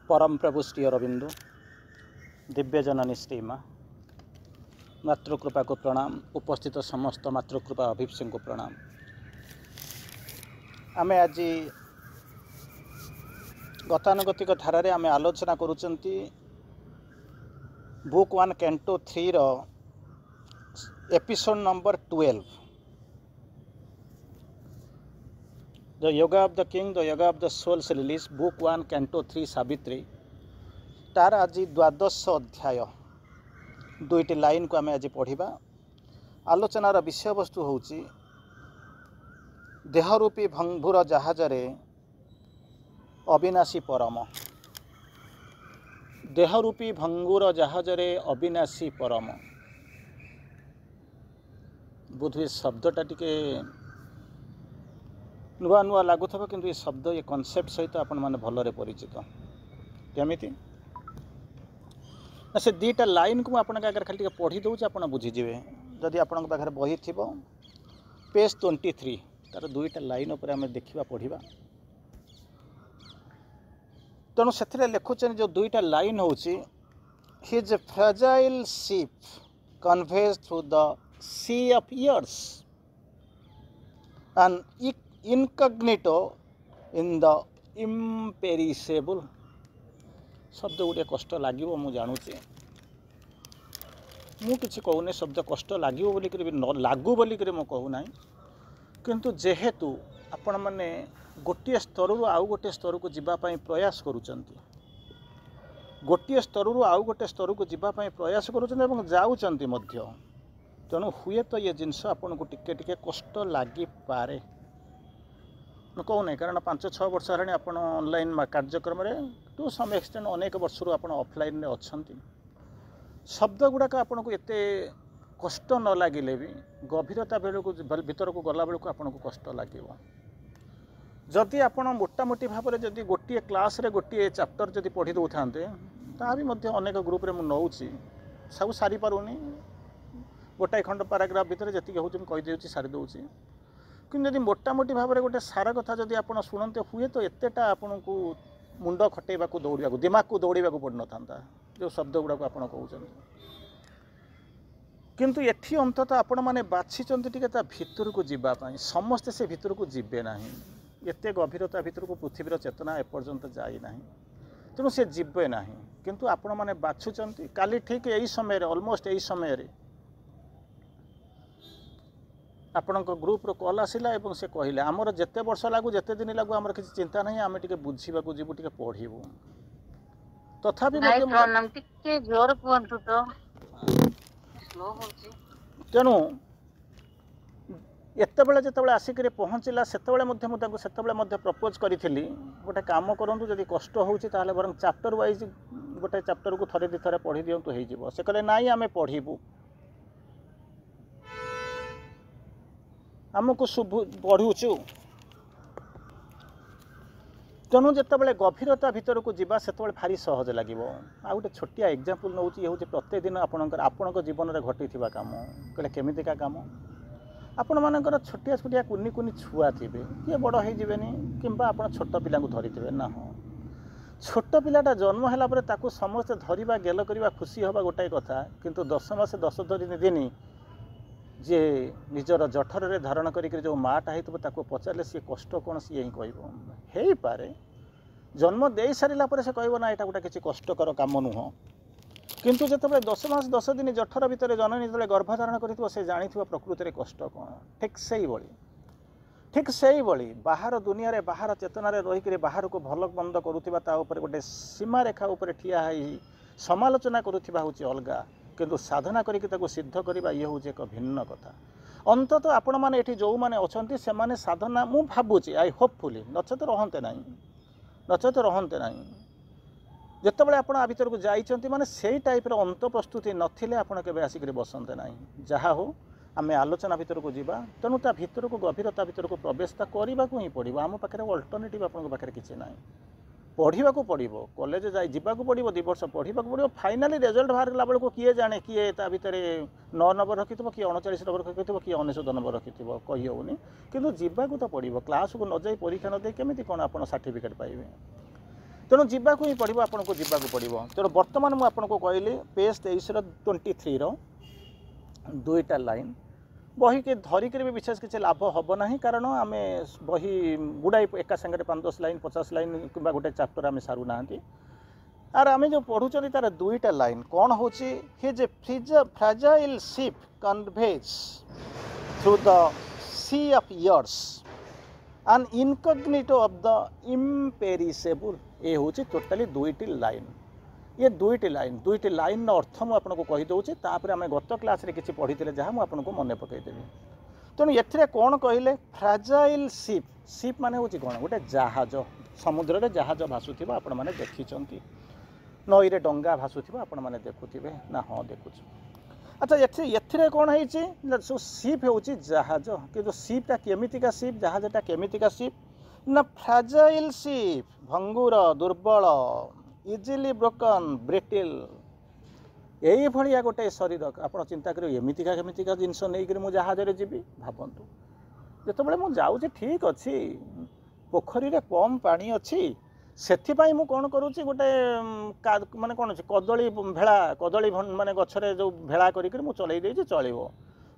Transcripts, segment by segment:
परम प्रभु श्री अरविंदु दिव्य जननी श्री माँ मातृकृपा को प्रणाम। उपस्थित समस्त मातृकृपा अभिप्सी को प्रणाम। आम आज गतानुगतिक धारा आम आलोचना करुचंती बुक 1 कैंटो 3 रो episode number 12 the yoga of the king the yoga of the souls release book 1 canto 3 Savitri तार आज द्वादश अध्याय दुईटी लाइन को आम आज पढ़ा। आलोचनार विषय वस्तु होची देहरूपी भंगुर जहाजरे अविनाशी परम। देहरूपी भंगुर जहाजरे अविनाशी परम बोधहुए शब्दटा टिके नुआ नुआ लगुवा किंतु ये शब्द ये कॉन्सेप्ट सहित आपण माने भलरे परिचित केमिति से दीटा लाइन को आपण आगे खाली पढ़ी दूँ आप बुझीजे। जदि आपण पाखे बही थी पेज 23 तार दुईटा लाइन उपर आम देखा पढ़ा तेणु से लिखुचन जो दुईटा लाइन हूँ his fragile ship conveys through the sea of years and incognito in the imperishable. शब्द गुड़े कष्ट लगे मु जानुची मु किसी कहूना शब्द कष्ट लगे बोलिक न लागू बोलिक कहूना किंतु जेहेतु आपण मैंने गोटे स्तर आउ गोटे स्तर को जीवाई प्रयास करुचंती गोटे स्तर आउ गोटे स्तर को जीवाई प्रयास करुँच तेणु हुए तो ये जिनस आपन को टिके टिके कष्ट लगी पारे मैं कहूना कारण 5-6 वर्ष है आप ऑनलाइन कार्यक्रम टू सम एक्सटेंट अनेक वर्ष आप ऑफलाइन अच्छा शब्द गुड़ाक आपन को एत कष्ट न लगे भी गभीरता भीतर को गला बेलू आपन को कष्ट लगे। जदि आप मोटामोटी भाव में जदि गोटे क्लास रे गोटे चैप्टर जदि पढ़ी दौ था भी अनेक ग्रुप रे मुझे सब सारी पारूनी गोटाए खंड पैराग्राफ भितर जी हूँ कहीदे सारी दूसरी कि जदि मोटामोटी भाव में गोटे सारा कथा जदि आप शुणते हुए तो एतेटा आपन को मुंड खटेबा दौड़ा दिमाग को दौड़ा पड़ ना जो शब्द गुड़ाक आप कहते किंतु एठी अंततः आपण मैंने बाछिचंती टिके ता भितर को जीवाई समस्ते से भितर को जीवे नहीं एते गभीरता भितर को पृथ्वीर चेतना एपर्यंत जाई नहीं तेणु से जीवे नहीं किंतु आपण मैंने बाछुचंती काली ठीक यही समय ऑलमोस्ट यही समय आपण ग्रुप रो कॉल आसिला एवं से कहले आमर जेते वर्ष लागू जेते दिन लागू आमर किसी चिंता नहीं आम टिके बुझीबा को जीवु टिके पढ़िबु तथापि जोर कुहंतु तो तेणु एतबेले जितेबाला आसिक पहुँचला से प्रपोज करी गोटे काम करूँ जदि कष्ट होता बर चैप्टर वाइज गोटे चैप्टर को थरे दी थरे पढ़ी दिंतु हो से कहले नाई आम पढ़ू आमको पढ़ुचु तेणु जितेबाला गभीरता भितर को जीवा से भारी सहज लगे। आ गोटे छोटिया एग्जांपल नौ ये हूँ प्रत्येक दिन आपण जीवन में घटी काम कहले केमितिका काम आपण मानकर छोटिया छोटिया कुनी कुनी छुआ थे किए बड़ होनी कि आप छोट पिला धरी थे ना हाँ छोट पिलाटा जन्म है ताकू समस्ते धरवा गेल करवा खुशी हवा गोटाए कथा किंतु 10 मास 10 दिन जे निजर जठर धारण कर जो माटा हो पचारे सी कष्ट कौन सी ही कह पारे जन्म दे सारा से कह ना यहाँ गोटे किसी कष्टकर कम नुह किंतु जिते 10 मास 10 दिन जठर भितर जननी जो गर्भधारण कर जानी प्रकृति कष्ट कौन ठीक से बाहर दुनिया रे बाहर चेतना रहीकि बाहर को भल बंद करुवा गोटे सीमा रेखा उपर ठिया समालोचना करुवा हूँ अलगा किंतु साधना करके सिद्ध करवा ये हूँ एक भिन्न कथा। अंततः आपण मैंने ये जो मैंने अच्छा से माने साधना मु भावुची आई होपफुली नचेत रहते ना जितेबाला आप भर को जाइए माने से टाइप अंत प्रस्तुति नथिले आपण केबे आसिक बसंते ना जहाँ हो आम आलोचना भितर को जीवा तेणु ता भितर को गभीरता भितर को प्रवेश करने को ही पड़ो आम पाखे अल्टरनेटिव आपन पाखे किसी ना पढ़ा पड़ो कॉलेज जावा पड़ो 2 वर्ष पढ़ा पड़ो फाइनाली रिजल्ट बाहर बेलू किए जाने किए ता भितर 9 नंबर रखि किए 39 नंबर रखि किए 99 नंबर रखि कही होनी किंतु जीवा तो पड़ो क्लास को न जाई परीक्षा न दे केमिति कौन आप सर्टिफिकेट पाइबे तेणु जावाक ही पड़ो आपको जावाक पड़ो। तेणु बर्तमान मुझे आपको कहली पेज 23 दुईटा लाइन बही के धरिक भी विशेष किसी लाभ हम ना, कारण आम बही गुड़ाई एका सागर 5-10 लाइन 50 लाइन कि गोटे चैप्टर आम सारू ना। आर आम जो पढ़ुं तार दुईटा लाइन कौन हूँ his a fragile ship conveys through the sea of years an incognito of the imperishable. ये हूँ टोटाली दुईटी लाइन। ये दुईटी लाइन अर्थ मुझे आपको कहीदे तापर आम गत क्लास रे किसी पढ़ी जहाँ मुझे आपको मन पकईदेवी। तेणु ये कौन कहले फ्राजाइल शिप, शिप माने हूँ कौन गोटे जहाज, समुद्र में जहाज भासुथिबा आपण माने देखिछंती, नई रे डंगा भासुथिबा आपण माने देखुथिबे ना। हाँ देखुछ। अच्छा ये कौन है सो शिप हूँ जहाज, कि शिपटा केमितिका शिप, जहाजटा केमितिका शिप ना फ्राजाइल शिप, भंगुर दुर्बल इजिली ब्रोकन ब्रिटिल। यही भाया गोटे शरीर आप चिंता कर एमतीका केमितिका जिनस नहीं मुझे जहाज रे जीवी भावतु जिते मुझे जाऊँगी ठीक अच्छी पोखरी रे कम पानी अच्छी से मु कौन करुँच गोटे माने कौन अच्छे कदली भेड़ा कदली माने गछरे जो भेड़ा करी मु चलई देछि चलिबो।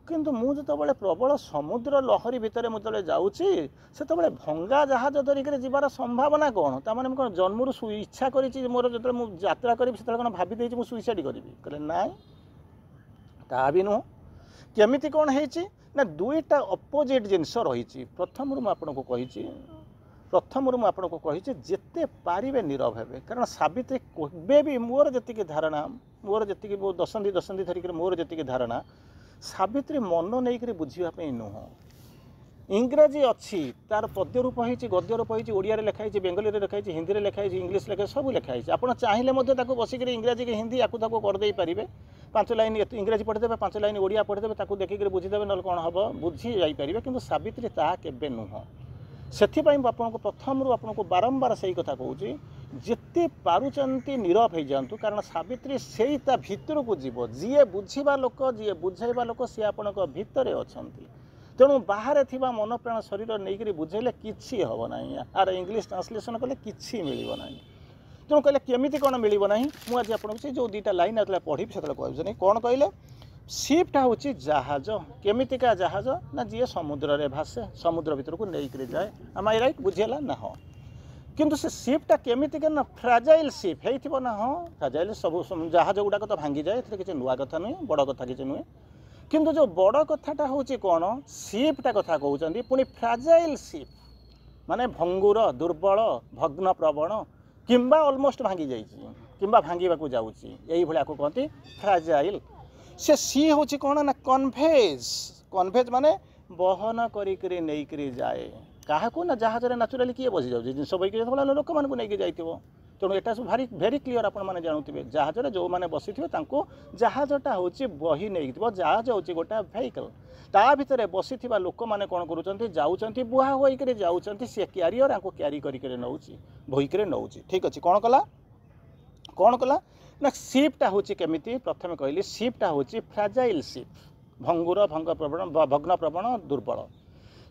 किंतु मु जिते प्रबल समुद्र लहरी भितर मुझे जाऊँगी से भंगा जहाज धरिक जीवार संभावना कौन ताने कौन जन्मर इच्छा करी मोर जो यात्रा करी से कौन भाभी देछि मु सुइसाइड करी कहले नाई ता भी नुह। केमिति कौन है ना दुईटा अपोजिट जिनस रही। प्रथम आपको कही आपको कही जिते पारे नीरव हे, कारण सावित्री केबे भी मोर जी धारणा मोर जी दशंधि दशंधि धरिक मोर जी धारणा सावित्री मन नहीं बुझापी नुह। इंग्राजी अच्छी तार पद्य रूप होती गद्य रूप होती ओडिया लिखाई बेंगली लिखाई हिंदी में लिखाई इंग्लीश लिखाई सब लिखाई। आप चाहिए बसिक इंग्राजी के हिंदी आपको करदे पारे 5 लाइन इंग्राजी पढ़ीदे 5 लाइन ओडिया पढ़ीदे देखिए बुझीदे ना कौन हम बुझी जापर। कि सावित्री ता केबे नुह। से आपको प्रथम आपको बारंबार से कथा कहूँ जिते पारुचंती नीरव हो जातु, कारण सावित्री से भितर को जीव जी बुझा लोक जी बुझेबा लोक सी आपण भितर अच्छा। तेणु बाहर थिबा मन प्राण शरीर नहीं बुझेले किसी हम ना। आर इंग्लीश ट्रांसलेशन कले किसी मिल ना। तेणु कहले केमिति कौन मिल ना मुझे आपको जो दुईटा लाइन आते पढ़ी से कहते कौन कहले शिपटा हूँ जहाज। केमितिका जहाज ना जी समुद्र रे भासे समुद्र भीतर को नहीं जाए। आम आई राइट बुझीगला ना। हाँ किंतु से शिपटा केमितिका ना फ्राजाइल शिप है ना। हाँ फ्राजाइल सब जहाज गुड़ाक तो भांगी जाए, किसी नुआ कथा नुहे बड़ कथा किसी नुहे। किंतु जो बड़ कथाटा हूँ कौन शिपटा कथा कहते पुणी फ्राजाइल शिप माने भंगुर दुर्बल भग्न प्रवण किंबा ऑलमोस्ट भांगी जाइए किंबा भांगीबाकू जाउची यही भलिया को कहती फ्राजाइल। से सी हूँ कौन ना कन्वेज, कन्वेज माने बहन करी नहीं जाए क्या ना जहाज नाचुराली किए बसी जाऊँगी जिन बहीक लोक मानक नहीं जाइए। तेणु यहाँ सब भारी भेरी क्लीयर आपने जानूे जहाज जो मैंने बसी थे जहाजटा हूँ बही नहीं जहाज हूँ गोटा भेहिकल ता भितर बसी लोक मैंने कौन कर बुहा होकर जाऊँच सी क्यारियर आपको क्यारी कर नौची बोईक नौची। ठीक अच्छे कौन कला ना शिपटा हूँ केमिति प्रथम कहली शिपटा हूँ फ्राजाइल शिप भंगुर भंग प्रवण भग्न प्रवण दुर्बल।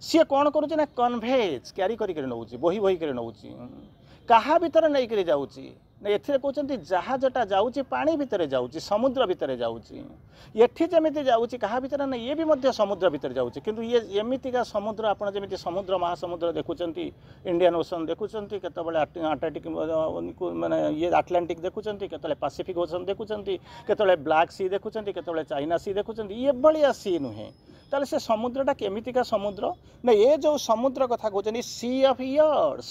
सी कौन करुँच ना कन्वेज क्यारी कर नौची बोही बोही कर नौची क्या भितर नहीं कर जाऊँगी ना। ये कहते जहाजटा जाऊँगी पानी भितर जाऊँगी समुद्र भितर जाऊँगी एठी जमी जाऊँगी क्या भितर ना ये भी समुद्र भितर जाऊँगी। किंतु ये एमतीका समुद्र आपड़ जमी समुद्र महासमुद्र देखुं इंडियन ओशन देखुं केतबले आंटार्कटिक माने ये आटलांटिक देखुं केतबले पैसिफिक ओशन देखुं केतबले ब्लैक सी देखुं केतबले चाइना सी देखुं ये भाया सी नुहे। ताले से समुद्रटा केमितिका समुद्र ना ये जो समुद्र कथा कहते sea of years,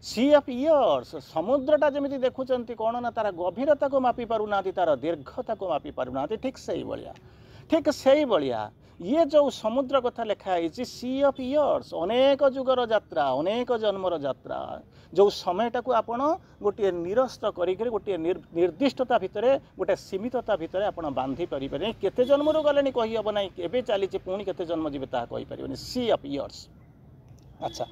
sea of years समुद्रटा जमी देखुं कौन ना तार गभीरता को मापी पारना तार दीर्घता को मापी पारना। ठीक से भाया ये जो समुद्र कथा लिखाई सी ऑफ इयर्स अनेक जुगर यात्रा अनेक जन्मर यात्रा जो समयटा को आपण गोटे निरस्त करिक गोटे निर्दिष्टता भितर गोटे सीमितता भितर आप बांधि पारे केते जन्मरू गले कही हम ना एवं चली पुणी केते जन्म जीवे ता कही पारे सी ऑफ इयर्स। अच्छा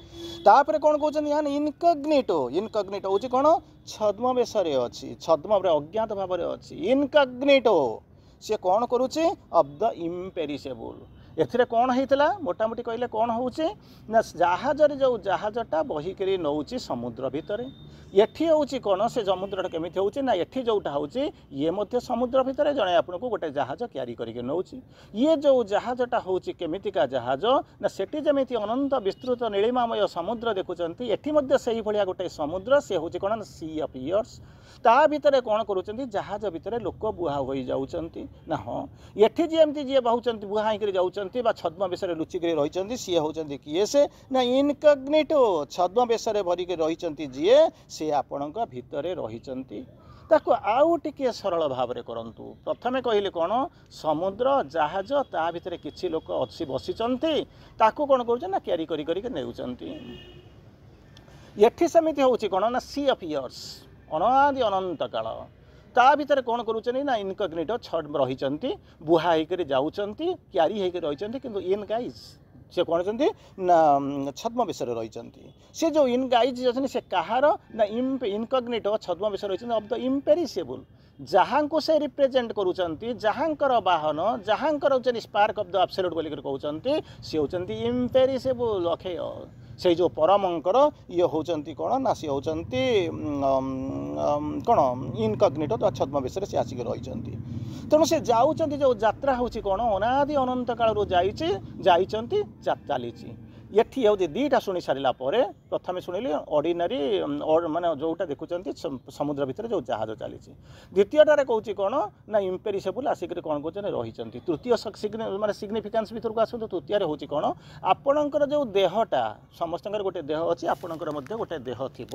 तापर कौन कहते यहाँ इनकग्निटो, इनकग्निटो हूँ कौन छद्म बेश अच्छी छद्म अज्ञात भाव अच्छी इनकग्निटो सी कौन करुचे ऑफ द इम्पेरिसेबल। एथिरे कौन होता मोटामोटी कहले कौन होचे ना जहाज जो जहाजटा बहिक नौची समुद्र भितर एठी होउची कोन से समुद्रटा केमिति होउची ना एठी जोटा होउची ये मध्य समुद्र भितर जणे आपनको गोटे जहाज क्यारी करिके नउची ये जो जहाजटा होउची केमितिका जहाज ना सेठी जेमिति अनंत विस्तृत नीलिमामय समुद्र देखुचंती एठी मध्य सही भलिया गोटे समुद्र से होउची कोन ना सी ऑफ इयर्स ता भितर कोन करूचंती जहाज भितर लोक बुहा होई जाउचंती ना हां एठी जेमति जे बहुचंती बुहा हिकरी जाउचंती बा छद्म बेसरे लुचिकरी रहिचंती सी होउचंती किए से ना इनकग्निटो छद्म बेसरे भरिके रहिचंती जे से आपणक भितरे रहिचंती ताको आउ टिके सरल भाव रे करंतु प्रथमे कहिले कोन समुद्र जहाज ता भितर किछि लोक अछि बसिचंती ताको कोन करूछ ना क्यारी करी करी के नेउचंती एठी समिति होउची कोन ना सी ऑफ इयर्स अनादि अनंत काल ता भितर कोन करूचनी ना इनकग्निटो छड रहिचंती बुहा हिकरी जाउचंती क्यारी हिकरी रहिचंती किंतु इन गाइज से कौन ना छद्म विषय रही से जो इन गाइज अच्छे से कहार ना इनकग्निटो छद्म विषय रही ऑफ द इम्पेरिसेबल जहाँ को से रिप्रेजेंट करूचंती जहाँकर वाहन जहाँकर स्पार्क ऑफ द एब्सोल्यूट बोली कहते सी होचंती इम्पेरिसेबल अक्षय से जो परमंकर ये होचंती कौन ना सी होचंती कौन इनकग्निटो तो छद्म विषय से आसिक रही तेणु से जाऊँच जो यात्रा हूँ कौन अनादि अनंत काल जाइचंती चली एठी हूँ दीटा शुणी सारा प्रथम शुणिली ऑर्डिनरी माने जोटा देखुं समुद्र भितर जो जहाज चली द्वितीयटारे कौच कौन ना इम्पेरिसेबल आसिक कौन कौन रही तृतीय माने सिग्निफिकेंस भितर को आसतु तृतीय हूँ कौन आपणकर जो देहटा समस्त गोटे देह अच्छी आपणकर गोटे देह थी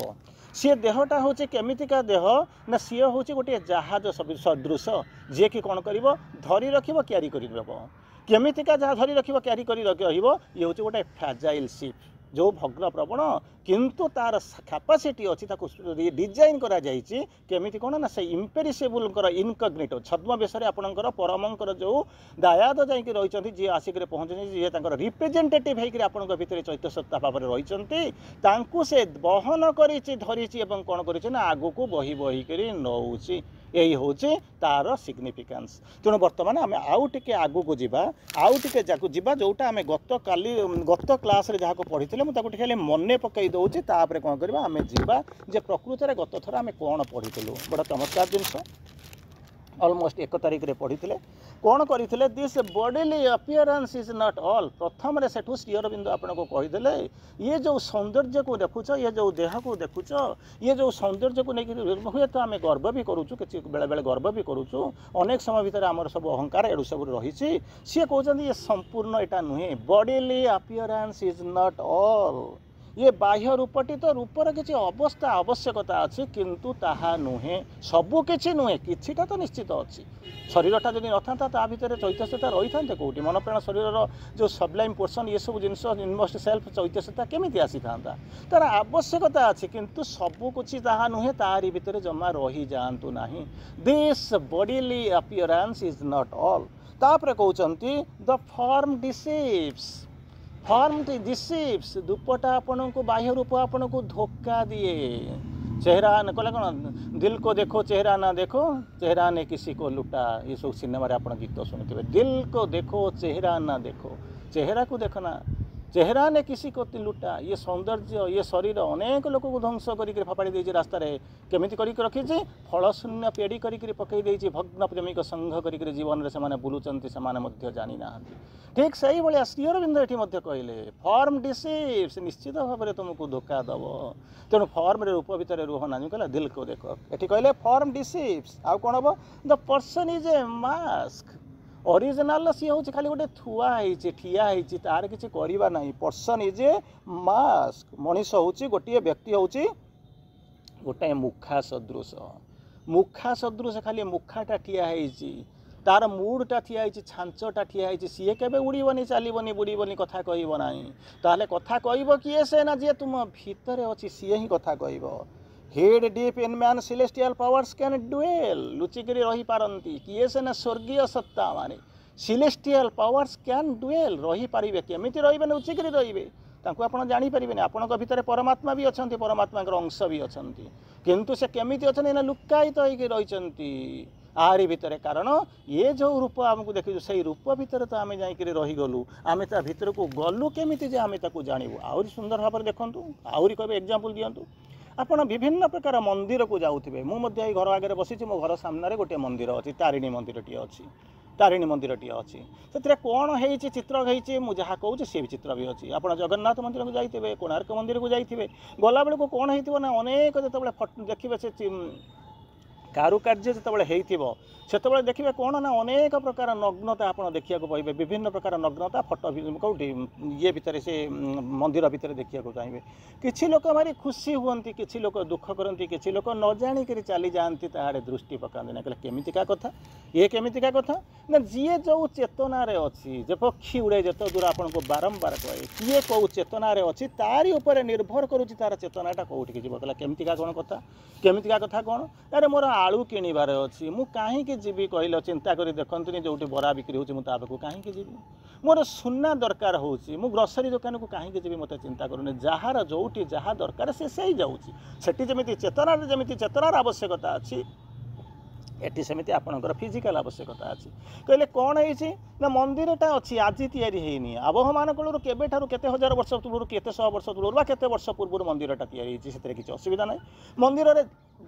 सी देहटा हूँ केमितिका देह ना सी हूँ गोटे जहाज सदृश जी कि कौन कर धरी रख क्यारी कर केमितिका जहाँ धरी रख क्यारी कर ये हूँ गोटे फ्राजाइल शिप जो भग्न प्रवण किंतु तार कैपेसिटी अच्छी डिजाइन करा जाइछि केमिति कोन ना से इम्पेरिसेबल इनकग्निटो छद्म बेसरे आपणकर परमंकर जो दायाद जाइक रही जी आसिक पहुँचनी जी रिप्रेजेंटेटिव होकर आपण भितर चैत्य सत्ता भाव में रही से बहन करी कौन कर आगु को बही बही कर नौची यही हूँ तार सिग्निफिकेंस तेणु बर्तमान आम आउ टे आगु को जीवा आउ टे जावा जोटा आम गत क्लास रे जहाँ पढ़ी मुझे खाली मन पकई दूसरी तापर कौन करवा आम जीवा जे प्रकृत में गत थर आम कौन पढ़ी बड़ा चमत्कार जिनस ऑलमोस्ट 1 तारीख रे पढ़ी कौन करते this bodily appearance is not all प्रथम रे सेठू श्री अरविंद आपको कहीदेले ये जो सौंदर्य को देखुच ये जो देह को देखुच ये जो सौंदर्य को लेकिन हुए तो आम गर्व भी करुचु कि बेले बेले गर्व भी करुचु अनेक समय भितर आमर सब अहंकार एडू सब रही सी कहते ये संपूर्ण एटा नुहे bodily appearance is not all ये बाह्य रूपटी तो रूपर किसी अवस्था आवश्यकता अच्छी किंतु ताहा नुहे सबू किसी नुहे किछिटा तो निश्चित अच्छी शरीरटा जब न था ता भितर चैतन्यता रही था कौटी मन प्राण शरीर जो सबलाइम पोर्सन ये सब जिनस इनमोस्ट सेल्फ चैतन्यता केमी आसी था तार आवश्यकता अच्छी किंतु सबू किसी ताहा नुहे तारी भितर जमा रही जातु नहीं this bodily appearance is not all तापर कहते the form deceives form deceives दुपटा आपण को बाह्य रूप आपण को धोखा दिए चेहरा न कहला कौन दिल को देखो चेहरा ना देखो चेहरा ने किसी को लुटा ये सब सिनेमा आप गीत शुणुवे दिल को देखो चेहरा ना देखो चेहरा को देखना चेहरा ने किसी को लुटा ये सौंदर्य ये शरीर अनेक लोक को ध्वंस कर फपाड़ी देती रास्तार केमिति कर रखी फल शून्य पेड़ी कर पकई देती भग्न प्रेमिक संघ कर जीवन में बुलूंट से जानी ना ठीक से भाया श्री अरविंद ये कहले फॉर्म डिसीव्स निश्चित भाव में तुमको धोखा दब तेणु फॉर्म रूप भितर रुह ना कहला दिल को देख ये कहले फॉर्म डिसीव्स आउ कौन हम the person is a mask original सी हूँ खाली गोटे थुआई ठिया तार किसी करवा ना पर्सन इज ए मास्क मनीष हूँ गोटे व्यक्ति हूँ गोटाए मुखा सदृश खाली मुखाटा ठिया तार मूडटा ठिया छांचटा ठिया सी केबे उड़ीबनी चलबनी बुड़ीबनी कथा कहब ना ताहले कथा कहब किए से ना जी तुम भितर अच्छी सी ही कथा कहब hid deep in man celestial powers can dwell लुचिकी रही पारती किए से ना स्वर्गीय सत्ता माने सेलेस्टियल पावर्स कैन डुएल रही पारे केमिति रही लुचिकी रे आप जानीपारे आपण भितर परमात्मा भी अच्छा परमात्मा अंश भी अच्छा किंतु से केमिति अच्छा ना लुकायित रही आरी भितर कारण ये जो रूप आमको देखु से रूप भितर तो आम जा रहीगलु आम ता भीतर को गलु केमिति जे आम जानू आहरी सुंदर भाव में देखूँ आहरी कहे एग्जांपल दिंतु ଆପଣ ବିଭିନ୍ନ ପ୍ରକାର ମନ୍ଦିରକୁ ଯାଉଥିବେ। ମୁଁ ମଧ୍ୟ ଏଇ ଘର ଆଗରେ ବସିଛି, ମୋ ଘର ସାମ୍ନାରେ ଗୋଟିଏ ମନ୍ଦିର ଅଛି, ତାରିଣୀ ମନ୍ଦିରଟିଏ ଅଛି, ତାରିଣୀ ମନ୍ଦିରଟିଏ ଅଛି। ସେଥିରେ କ'ଣ ହେଇଛି, ଚିତ୍ର ହେଇଛି, ମୁଁ ଯାହା କହୁଛି ସିଏ ବି ଚିତ୍ର ବି ଅଛି। ଆପଣ ଜଗନ୍ନାଥ ମନ୍ଦିରକୁ ଯାଇଥିବେ, କୋଣାର୍କ ମନ୍ଦିରକୁ ଯାଇଥିବେ, ଗଲାବେଳକୁ କ'ଣ ହେଇଥିବ ନା ଅନେକ ଯେତେବେଳେ ଦେଖିବେ ସେ କାରୁକାର୍ଯ୍ୟ ଯେତେବେଳେ ହେଇଥିବ ସେତେବେଳେ ଦେଖିବେ କ'ଣ ନା ଅନେକ ପ୍ରକାର ନଗ୍ନତା ଆପଣ ଦେଖିବାକୁ ପାଇବେ। ବିଭିନ୍ନ ପ୍ରକାର ନଗ୍ନତା ଫଟୋ କେଉଁଠି ଇଏ ଭିତରେ ସେ ମନ୍ଦିର ଭିତରେ ଦେଖିବାକୁ ଚାହିଁବେ। କିଛି ଲୋକ ଭାରି ଖୁସି ହୁଅନ୍ତି, କିଛି ଲୋକ ଦୁଃଖ କରନ୍ତି, କିଛି ଲୋକ ନ ଜାଣିକରି ଚାଲିଯାଆନ୍ତି, ତା ଆଡ଼େ ଦୃଷ୍ଟି ପକାନ୍ତି ନା। କହିଲେ କେମିତିକା କଥା, ଇଏ କେମିତିକା କଥା ନା, ଯିଏ ଯେଉଁ ଚେତନାରେ ଅଛି, ଯେ ପକ୍ଷୀ ଉଡ଼େ ଯେତେ ଦୂର ଆପଣଙ୍କୁ ବାରମ୍ବାର କହେ, କିଏ କେଉଁ ଚେତନାରେ ଅଛି ତାରି ଉପରେ ନିର୍ଭର କରୁଛି ତାର ଚେତନାଟା କେଉଁଠିକି ଯିବ। କହିଲା କେମିତିକା କ'ଣ କଥା, କେମିତିକା କଥା କ'ଣ? ଆରେ ମୋର ଆଳୁ କିଣିବାର ଅଛି, ମୁଁ କାହିଁକି ଯିବି କହିଲ? ଚିନ୍ତା କରି ଦେଖନ୍ତୁନି, ଯେଉଁଠି ବରା ବିକ୍ରି ହେଉଛି ମୁଁ ତା ପାଖକୁ କାହିଁକି ଯିବି? ମୋର ସୁନା ଦରକାର ହେଉଛି, ମୁଁ ଗ୍ରୋସରୀ ଦୋକାନକୁ କାହିଁକି ଯିବି? ମୋତେ ଚିନ୍ତା କରୁନି। ଯାହାର ଯେଉଁଠି ଯାହା ଦରକାର ସେ ସେଇ ଯାଉଛି। ସେଠି ଯେମିତି ଚେତନାର ଆବଶ୍ୟକତା ଅଛି, ଏଠି ସେମିତି ଆପଣଙ୍କର ଫିଜିକାଲ ଆବଶ୍ୟକତା ଅଛି। କହିଲେ କ'ଣ ହେଇଛି ନା, ମନ୍ଦିରଟା ଅଛି, ଆଜି ତିଆରି ହେଇନି। ଆବହମାନ କାଳରୁ କେବେଠାରୁ କେତେ ହଜାର ବର୍ଷ ପୂର୍ବରୁ, କେତେ ଶହ ବର୍ଷ ପୂର୍ବରୁ ବା କେତେ ବର୍ଷ ପୂର୍ବରୁ ମନ୍ଦିରଟା ତିଆରି ହେଇଛି, ସେଥିରେ କିଛି ଅସୁବିଧା ନାହିଁ। ମନ୍ଦିରରେ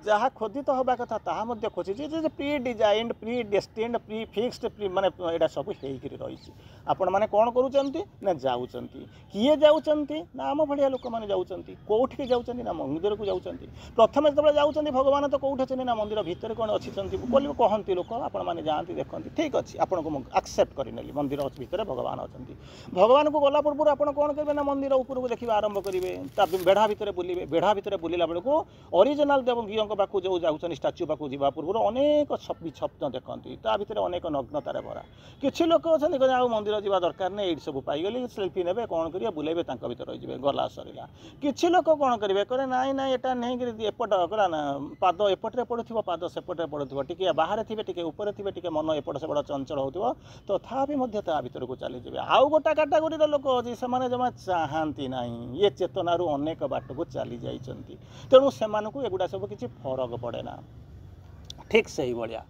ଯାହା ଖୋଦିତ ହେବା କଥା ତାହା ମଧ୍ୟ ଖୋଜିଛି, ଯେ predesigned, predestined, prefixed, ମାନେ ଏଇଟା ସବୁ ହେଇକରି ରହିଛି। ଆପଣମାନେ କ'ଣ କରୁଛନ୍ତି ନା, ଯାଉଛନ୍ତି। କିଏ ଯାଉଛନ୍ତି ନା, ଆମ ଭଳିଆ ଲୋକମାନେ ଯାଉଛନ୍ତି। କେଉଁଠିକି ଯାଉଛନ୍ତି ନା, ମନ୍ଦିରକୁ ଯାଉଛନ୍ତି। ପ୍ରଥମେ ଯେତେବେଳେ ଯାଉଛନ୍ତି, ଭଗବାନ ତ କେଉଁଠି ଅଛନ୍ତି ନା, ମନ୍ଦିର ଭିତରେ କ'ଣ ଅଛନ୍ତି ବୋଲି କହନ୍ତି ଲୋକ। ଆପଣମାନେ ଯାଆନ୍ତି, ଦେଖନ୍ତି, ଠିକ୍ ଅଛି, ଆପଣଙ୍କୁ ମୁଁ ଆକ୍ସେପ୍ଟ କରିନେଲି, ମନ୍ଦିର ଭିତରେ ଭଗବାନ ଅଛନ୍ତି। ଭଗବାନଙ୍କୁ ଗଲା ପୂର୍ବରୁ ଆପଣ କ'ଣ କରିବେ ନା, ମନ୍ଦିର ଉପରକୁ ଦେଖିବା ଆରମ୍ଭ କରିବେ, ତା ବେଢ଼ା ଭିତରେ ବୁଲିବେ। ବେଢ଼ା ଭିତରେ ବୁଲିଲା ବେଳକୁ ଅରିଜିନାଲ ଦେବଙ୍କ ପାଖକୁ ଯେଉଁ ଯାଉଛନ୍ତି, ଷ୍ଟାଚ୍ୟୁ ପାଖକୁ ଯିବା ପୂର୍ବରୁ ଅନେକ ସ୍ୱପ୍ନ ଦେଖନ୍ତି, ତା ଭିତରେ ଅନେକ ନଗ୍ନତାରେ ଭରା। କିଛି ଲୋକ ଅଛନ୍ତି କହିଲେ ଆଉ ମନ୍ଦିର ଯିବା ଦରକାର ନାହିଁ, ଏଇଠି ସବୁ ପାଇଗଲି, ସେଲ୍ଫି ନେବେ, କ'ଣ କରିବେ, ବୁଲେଇବେ, ତାଙ୍କ ଭିତରେ ରହିଯିବେ, ଗଲା ସରିଲା। କିଛି ଲୋକ କ'ଣ କରିବେ, କହିଲେ ନାଇଁ ନାଇଁ, ଏଟା ନେଇକରି ଏପଟ କଲା ନା, ପାଦ ଏପଟରେ ପଡ଼ୁଥିବ, ପାଦ ସେପଟରେ ପଡ଼ୁଥିବ, ଟିକେ ବାହାରେ ଥିବେ, ଟିକେ ଉପରେ ଥିବେ, ଟିକେ ମନ ଏପଟ ସେପଟ ଚଞ୍ଚଳ ହେଉଥିବ, ତଥାପି ମଧ୍ୟ ତା ଭିତରକୁ ଚାଲିଯିବେ। ଆଉ ଗୋଟେ କାଟାଗୋରୀର ଲୋକ ଅଛି, ସେମାନେ ଜମା ଚାହାନ୍ତି ନାହିଁ, ଇଏ ଚେତନାରୁ ଅନେକ ବାଟକୁ ଚାଲି ଯାଇଛନ୍ତି, ତେଣୁ ସେମାନଙ୍କୁ ଏଗୁଡ଼ା ସବୁ କିଛି ଫରକ ପଡ଼େ ନା। ଠିକ୍ ସେଇଭଳିଆ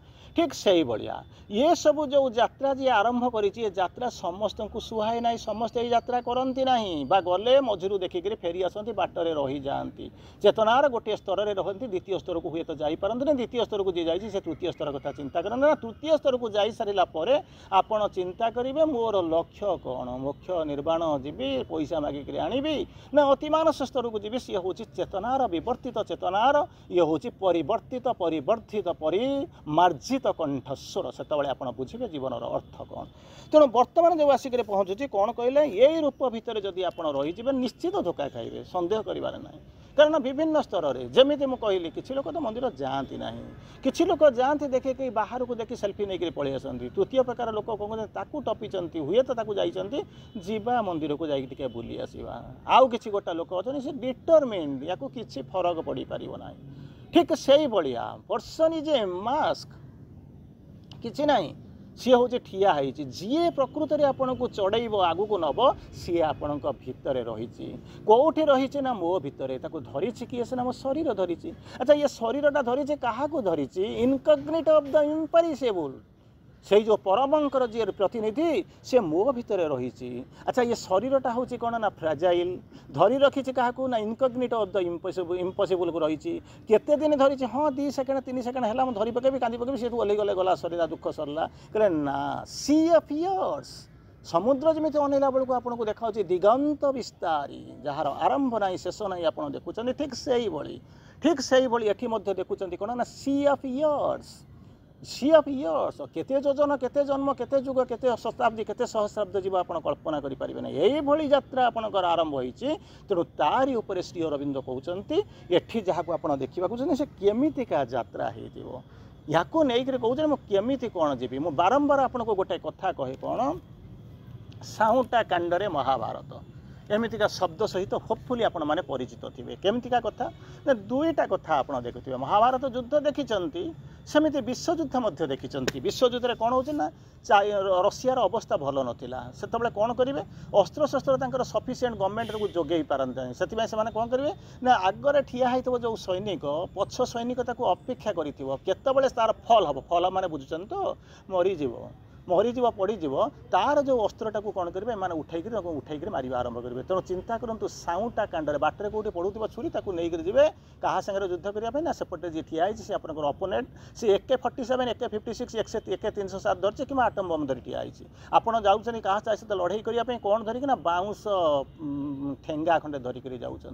ଇଏ ସବୁ ଯେଉଁ ଯାତ୍ରା ଯିଏ ଆରମ୍ଭ କରିଛି, ଏ ଯାତ୍ରା ସମସ୍ତଙ୍କୁ ସୁହାଏ ନାହିଁ, ସମସ୍ତେ ଏଇ ଯାତ୍ରା କରନ୍ତି ନାହିଁ, ବା ଗଲେ ମଝିରୁ ଦେଖିକରି ଫେରି ଆସନ୍ତି, ବାଟରେ ରହିଯାଆନ୍ତି। ଚେତନାର ଗୋଟିଏ ସ୍ତରରେ ରହନ୍ତି, ଦ୍ୱିତୀୟ ସ୍ତରକୁ ହୁଏତ ଯାଇପାରନ୍ତିନି। ଦ୍ୱିତୀୟ ସ୍ତରକୁ ଯିଏ ଯାଇଛି ସେ ତୃତୀୟ ସ୍ତର କଥା ଚିନ୍ତା କରନ୍ତି ନା। ତୃତୀୟ ସ୍ତରକୁ ଯାଇସାରିଲା ପରେ ଆପଣ ଚିନ୍ତା କରିବେ, ମୋର ଲକ୍ଷ୍ୟ କ'ଣ? ମୋକ୍ଷ ନିର୍ବାଣ ଯିବି, ପଇସା ମାଗିକରି ଆଣିବି, ନା ଅତିମାନସ ସ୍ତରକୁ ଯିବି? ସିଏ ହେଉଛି ଚେତନାର ବିବର୍ତ୍ତିତ ଚେତନାର, ଇଏ ହେଉଛି ପରିବର୍ତ୍ତିତ ପରିମାର୍ଜିତ କଣ୍ଠସ୍ୱର। ସେତେବେଳେ ଆପଣ ବୁଝିବେ ଜୀବନର ଅର୍ଥ କ'ଣ। ତେଣୁ ବର୍ତ୍ତମାନ ଯେଉଁ ଆସିକରି ପହଞ୍ଚୁଛି, କ'ଣ କହିଲେ, ଏଇ ରୂପ ଭିତରେ ଯଦି ଆପଣ ରହିଯିବେ ନିଶ୍ଚିତ ଧୋକା ଖାଇବେ, ସନ୍ଦେହ କରିବାର ନାହିଁ। କାରଣ ବିଭିନ୍ନ ସ୍ତରରେ, ଯେମିତି ମୁଁ କହିଲି, କିଛି ଲୋକ ତ ମନ୍ଦିର ଯାଆନ୍ତି ନାହିଁ, କିଛି ଲୋକ ଯାଆନ୍ତି, ଦେଖିକି ବାହାରକୁ ଦେଖି ସେଲ୍ଫି ନେଇକରି ପଳେଇ ଆସନ୍ତି। ତୃତୀୟ ପ୍ରକାର ଲୋକ କ'ଣ କରନ୍ତି, ତାକୁ ଟପିଛନ୍ତି, ହୁଏତ ତାକୁ ଯାଇଛନ୍ତି, ଯିବା ମନ୍ଦିରକୁ ଯାଇକି ଟିକେ ବୁଲି ଆସିବା। ଆଉ କିଛି ଗୋଟା ଲୋକ ଅଛନ୍ତି, ସେ ଡିଟରମିନ୍ଡ, ୟାକୁ କିଛି ଫରକ ପଡ଼ିପାରିବ ନାହିଁ। ଠିକ୍ ସେଇଭଳିଆ ପର୍ସନ୍ ଇଜ୍ ଏ ମାସ୍କ, କିଛି ନାହିଁ, ସିଏ ହେଉଛି ଠିଆ ହେଇଛି। ଯିଏ ପ୍ରକୃତରେ ଆପଣଙ୍କୁ ଚଢ଼େଇବ, ଆଗକୁ ନେବ, ସିଏ ଆପଣଙ୍କ ଭିତରେ ରହିଛି। କେଉଁଠି ରହିଛି ନା, ମୋ ଭିତରେ। ତାକୁ ଧରିଛି କିଏ? ସିନା ମୋ ଶରୀର ଧରିଛି। ଆଚ୍ଛା, ଇଏ ଶରୀରଟା ଧରିଛି, କାହାକୁ ଧରିଛି? ଇନକଗ୍ନିଟୋ ଅଫ୍ ଦ ଇମ୍ପେରିସେବୁଲ୍, ସେଇ ଯେଉଁ ପରମଙ୍କର ଯିଏ ପ୍ରତିନିଧି, ସେ ମୋ ଭିତରେ ରହିଛି। ଆଚ୍ଛା, ଇଏ ଶରୀରଟା ହେଉଛି କ'ଣ ନା, ଫ୍ରାଜାଇଲ୍, ଧରି ରଖିଛି କାହାକୁ ନା, ଇନକଗ୍ନିଟୋ ଅଫ୍ ଦ ଇମ୍ପସିବୁଲ୍କୁ ରହିଛି। କେତେ ଦିନ ଧରିଛି? ହଁ, 2 ସେକେଣ୍ଡ 3 ସେକେଣ୍ଡ ହେଲା, ମୁଁ ଧରି ପକେଇବି, କାନ୍ଦି ପକେଇବି, ସେଠୁ ଓହ୍ଲେଇଗଲେ, ଗଲା ସରିଲା, ଦୁଃଖ ସରିଲା। କହିଲେ ନା, ସି ଅଫ୍ ଇୟର୍ସ, ସମୁଦ୍ର ଯେମିତି ଅନେଇଲା ବେଳକୁ ଆପଣଙ୍କୁ ଦେଖାଉଛି ଦିଗନ୍ତ ବିସ୍ତାରୀ, ଯାହାର ଆରମ୍ଭ ନାହିଁ, ଶେଷ ନାହିଁ, ଆପଣ ଦେଖୁଛନ୍ତି। ଠିକ୍ ସେଇଭଳି ଏଠି ମଧ୍ୟ ଦେଖୁଛନ୍ତି କ'ଣ ନା, ସି ଅଫ୍ ଇୟର୍ସ, କେତେ ଯୋଜନ, କେତେ ଜନ୍ମ, କେତେ ଯୁଗ, କେତେ ଶତାବ୍ଦୀ, କେତେ ସହସ୍ରାବ୍ଦ ଯିବ ଆପଣ କଳ୍ପନା କରିପାରିବେ ନାହିଁ। ଏଇଭଳି ଯାତ୍ରା ଆପଣଙ୍କର ଆରମ୍ଭ ହୋଇଛି। ତେଣୁ ତାରି ଉପରେ ଶ୍ରୀ ଅରବିନ୍ଦ କହୁଛନ୍ତି, ଏଠି ଯାହାକୁ ଆପଣ ଦେଖିବାକୁ ଚାହୁଁଛନ୍ତି ସେ କେମିତିକା ଯାତ୍ରା ହେଇଥିବ, ୟାକୁ ନେଇକରି କହୁଛନ୍ତି ମୁଁ କେମିତି କ'ଣ ଯିବି। ମୁଁ ବାରମ୍ବାର ଆପଣଙ୍କୁ ଗୋଟେ କଥା କହେ, କ'ଣ, ସାଉଁଟା କାଣ୍ଡରେ ମହାଭାରତ, ଏମିତିକା ଶବ୍ଦ ସହିତ ହୋପଫୁଲି ଆପଣମାନେ ପରିଚିତ ଥିବେ। କେମିତିକା କଥା ନା, 2ଟା କଥା ଆପଣ ଦେଖୁଥିବେ। ମହାଭାରତ ଯୁଦ୍ଧ ଦେଖିଛନ୍ତି, ସେମିତି ବିଶ୍ୱଯୁଦ୍ଧ ମଧ୍ୟ ଦେଖିଛନ୍ତି। ବିଶ୍ୱଯୁଦ୍ଧରେ କ'ଣ ହେଉଛି ନା, ରଷିଆର ଅବସ୍ଥା ଭଲ ନଥିଲା। ସେତେବେଳେ କ'ଣ କରିବେ, ଅସ୍ତ୍ରଶସ୍ତ୍ର ତାଙ୍କର ସଫିସିଏଣ୍ଟ ଗଭର୍ଣ୍ଣମେଣ୍ଟକୁ ଯୋଗାଇ ପାରନ୍ତି ନାହିଁ। ସେଥିପାଇଁ ସେମାନେ କ'ଣ କରିବେ ନା, ଆଗରେ ଠିଆ ହେଇଥିବ ଯେଉଁ ସୈନିକ, ପଛ ସୈନିକ ତାକୁ ଅପେକ୍ଷା କରିଥିବ, କେତେବେଳେ ତାର ଫଲ୍ ହେବ। ଫଲ୍ ମାନେ ବୁଝୁଛନ୍ତି ତ, ମରିଯିବ। मरीज पड़ज तार जो अस्त्रटा को कौन करेंगे एम उठाई मार आरंभ करेंगे। तेणु चिंता करूँ साउटा कांडे बाटर कौटी पड़ू छुरी नहीं जी क्या सागर युद्ध करने ना सेपटे जी ठिया से आपंकर अपोनेंट सी AK-47 AK-56 AK-307 धरचे कि आटम बम धरी ठिया आपड़ जाऊँच क्या सहित लड़ाई करने कौन धरिकी बाउंस ठेंगा खंडे धरिक जाऊँच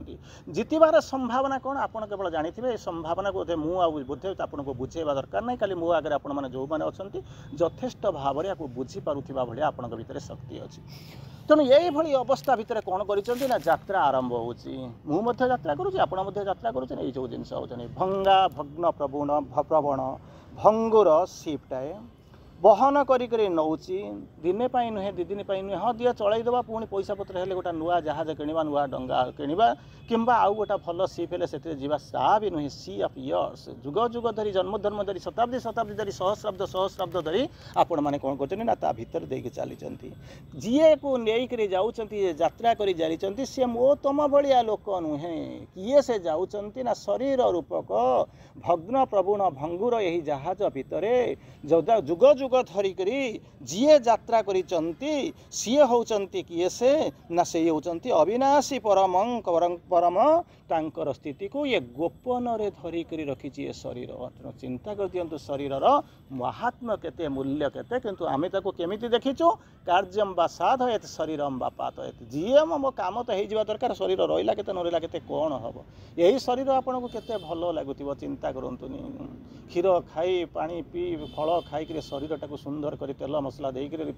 जितबार संभावना कौन आप केवल जानी संभावना को बोधे आपको बुझेवा दरकार ना खाली मो आगे आप जो मैंने अच्छा यथेष्ट भाव में आपको बुझीपारुवा भाया आपण भर शक्ति अच्छी। तेणु यही अवस्था भितर कौन कर यात्रा आरंभ होता करुँच यात्रा करुँचे जो जिन भंगा भग्न प्रवण भंगुर सीपटाए बहन करी नौची दिने नुहे दी दिन नुहे हाँ दिए चलईदेवा पुणी पैसा पत्र हेल्ले गोटा नुआ जहाज किणवा नुआ डंगा किणवा किंबा आउ गोटा भल सीप हेल्ले से सा भी नुहे सी ऑफ इयर्स जुग जुग धरी जन्म धर्म धरी शताब्दी शताब्दी धरी सहस्राब्द धरी आपण मैंने कौन कर भितर देके चली जीए को नहीं जाऊँगी यात्रा कर जारी सी मो तुम भाया लोक नुहे किए से जाऊँच ना शरीर रूपक भग्न प्रवुण भंगुर यही जहाज भितर जुग जुग धरिकरी जीए यात्रा करिचंती सीए होचंती किए से ना से होचंती अविनाशी परम परम तांकर स्थिति को ये गोपन रे धरिकरी रखिछि शरीर। चिंता कर दियंतु शरीरर महात्म्य केते मूल्य केते किंतु आमे ताको केमिति देखिछु कार्यम बा साधयत शरीरम बा पातयत जीए मो काम तो हेइ जिवा दरकार शरीर रहिला केते न रहिला केते कोन हबो यही शरीर आपनको केते भलो लागुतिबो चिंता करंतुनी क्षीर खाई पानी पी फल खाई शरीर टाको सुंदर कर तेल मसला देकर